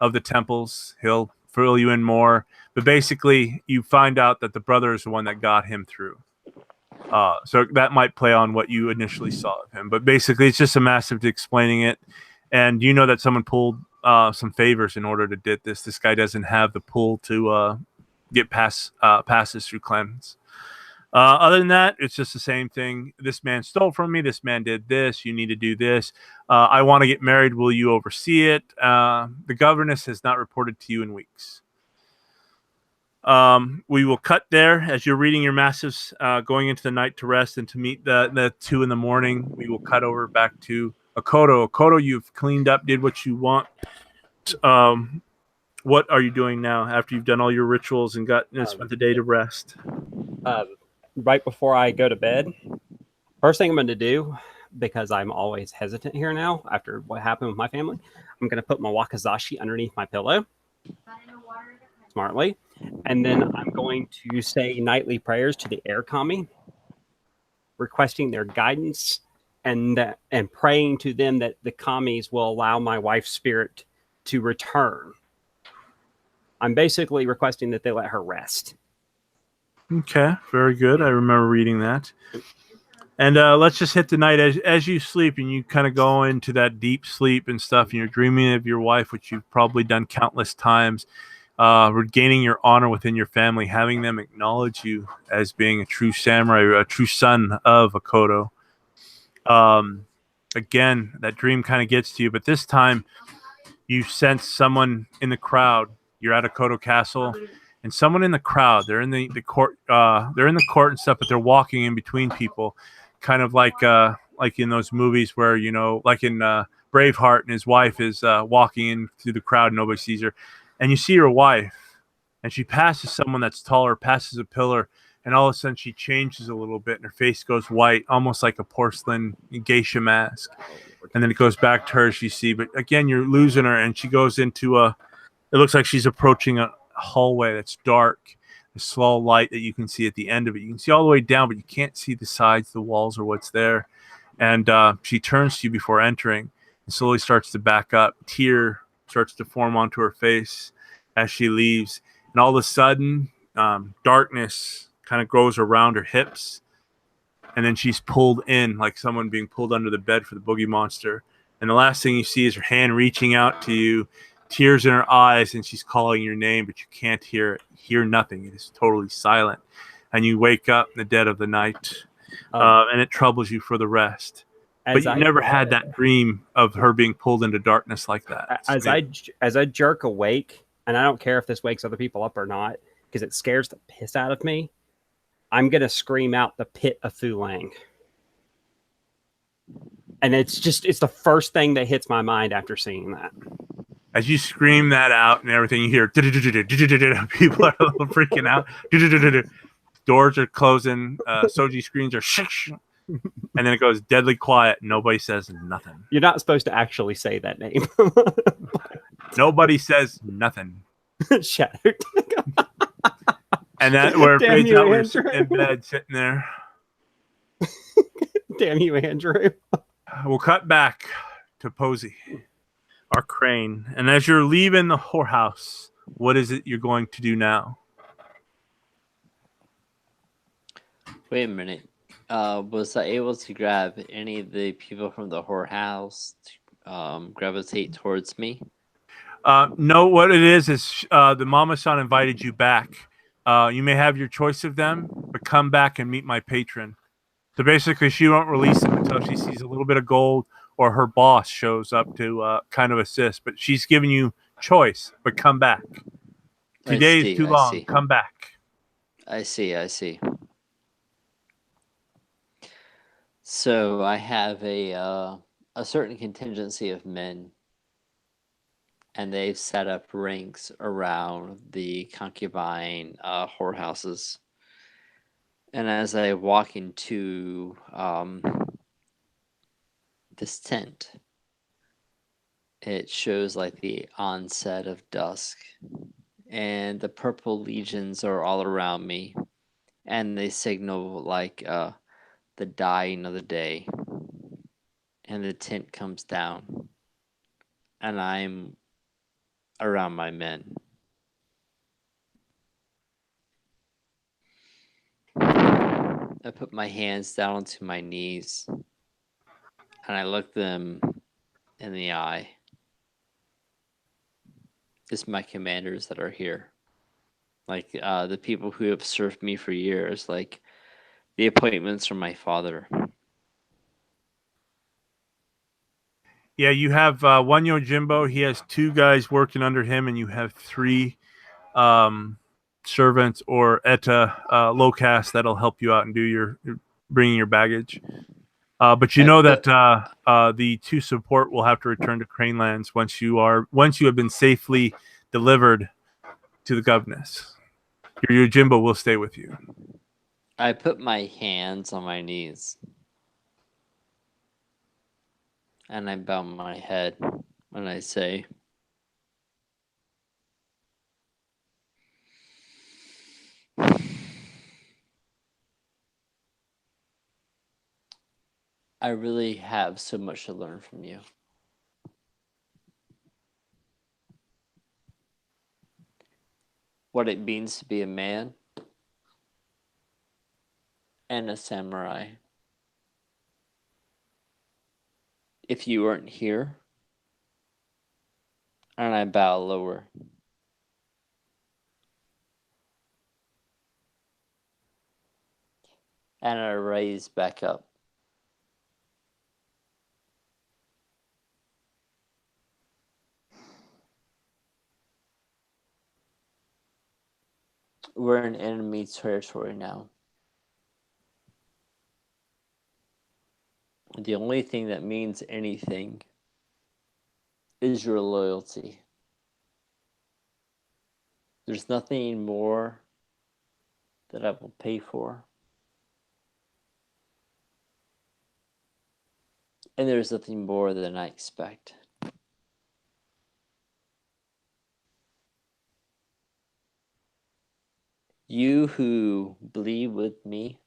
of the temples. He'll fill you in more, but basically you find out that the brother is the one that got him through. So that might play on what you initially saw of him, but basically it's just a massive explaining it. And you know that someone pulled some favors in order to get this. This guy doesn't have the pull to get passes through clans. Other than that, it's just the same thing. This man stole from me. This man did this. You need to do this. I want to get married. Will you oversee it? The governess has not reported to you in weeks. We will cut there as you're reading your massives, going into the night to rest and to meet the 2 in the morning. We will cut over back to Akoto. Akoto, you've cleaned up, did what you want. What are you doing now after you've done all your rituals and spent the day to rest? Right before I go to bed, first thing I'm going to do, because I'm always hesitant here now after what happened with my family, I'm going to put my wakizashi underneath my pillow smartly, and then I'm going to say nightly prayers to the air kami, requesting their guidance and praying to them that the kamis will allow my wife's spirit to return. I'm basically requesting that they let her rest. Okay, very good. I remember reading that. And let's just hit the night as you sleep and you kind of go into that deep sleep and stuff, and you're dreaming of your wife, which you've probably done countless times. regaining your honor within your family, having them acknowledge you as being a true samurai, a true son of Akodo. Again, that dream kind of gets to you, but this time you sense someone in the crowd. You're at Akodo Castle, and someone in the crowd. They're in the court. They're in the court and stuff, but they're walking in between people, kind of like in those movies where, you know, like in Braveheart, and his wife is walking in through the crowd, and nobody sees her, and you see your wife, and she passes someone that's taller, passes a pillar, and all of a sudden she changes a little bit, and her face goes white, almost like a porcelain geisha mask. And then it goes back to her as you see. But again, you're losing her, and she goes into it looks like she's approaching a hallway that's dark, a slow light that you can see at the end of it. You can see all the way down, but you can't see the sides, the walls, or what's there. And she turns to you before entering and slowly starts to back up. Tear starts to form onto her face as she leaves. And all of a sudden, darkness kind of grows around her hips. And then she's pulled in like someone being pulled under the bed for the boogie monster. And the last thing you see is her hand reaching out to you, tears in her eyes, and she's calling your name, but you can't hear nothing. It is totally silent. And you wake up in the dead of the night, and it troubles you for the rest. But you never had that dream of her being pulled into darkness like that. As I jerk awake, and I don't care if this wakes other people up or not, because it scares the piss out of me, I'm going to scream out the pit of Fulang. And it's the first thing that hits my mind after seeing that. As you scream that out and everything, you hear people are a little freaking out. Doors are closing. Soji screens are shh. And then it goes deadly quiet. Nobody says nothing. You're not supposed to actually say that name. Nobody says nothing. Shattered. And that where it Damn fades you, out, we're Andrew. sitting in bed, sitting there. Damn you, Andrew. We'll cut back to Posey, our crane. And as you're leaving the whorehouse, what is it you're going to do now? Wait a minute. Was I able to grab any of the people from the whorehouse to gravitate towards me? No, what it is the Mama-san invited you back. You may have your choice of them, but come back and meet my patron. So basically, she won't release them until she sees a little bit of gold or her boss shows up to kind of assist. But she's giving you choice, but come back. 2 days is too long. Come back. I see. So I have a certain contingency of men, and they've set up ranks around the concubine whorehouses. And as I walk into this tent, it shows like the onset of dusk, and the purple legions are all around me, and they signal like the dying of the day. And the tent comes down, and I'm around my men. I put my hands down onto my knees, and I look them in the eye. It's my commanders that are here. Like the people who have served me for years, like the appointments from my father. Yeah, you have one Yojimbo. He has 2 guys working under him, and you have 3 servants or ETA low caste that'll help you out and do your bringing your baggage. But you know that the 2 support will have to return to Cranelands once you have been safely delivered to the governess. Your Yojimbo will stay with you. I put my hands on my knees, and I bow my head when I say, I really have so much to learn from you. What it means to be a man and a samurai. If you weren't here, and I bow lower, And I raise back up. We're in enemy territory now. The only thing that means anything is your loyalty. There's nothing more that I will pay for. And there's nothing more than I expect. You who bleed with me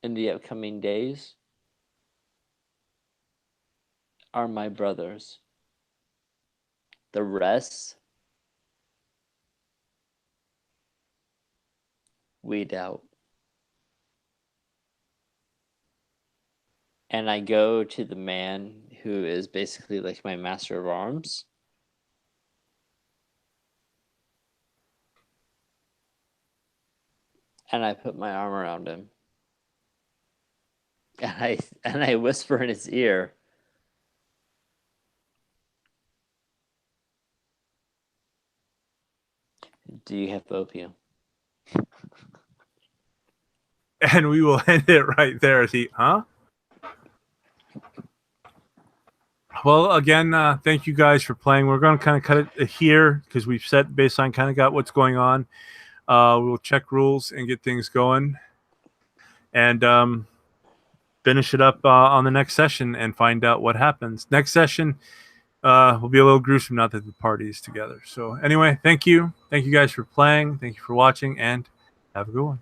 in the upcoming days are my brothers. The rest, weed out. And I go to the man who is basically like my master of arms. And I put my arm around him. And I whisper in his ear, do you have opium? And we will end it right there. Huh? Well, again, thank you guys for playing. We're going to kind of cut it here because we've set baseline, kind of got what's going on. We'll check rules and get things going. And finish it up on the next session and find out what happens. Next session will be a little gruesome now that the party is together. So anyway, thank you. Thank you guys for playing. Thank you for watching, and have a good one.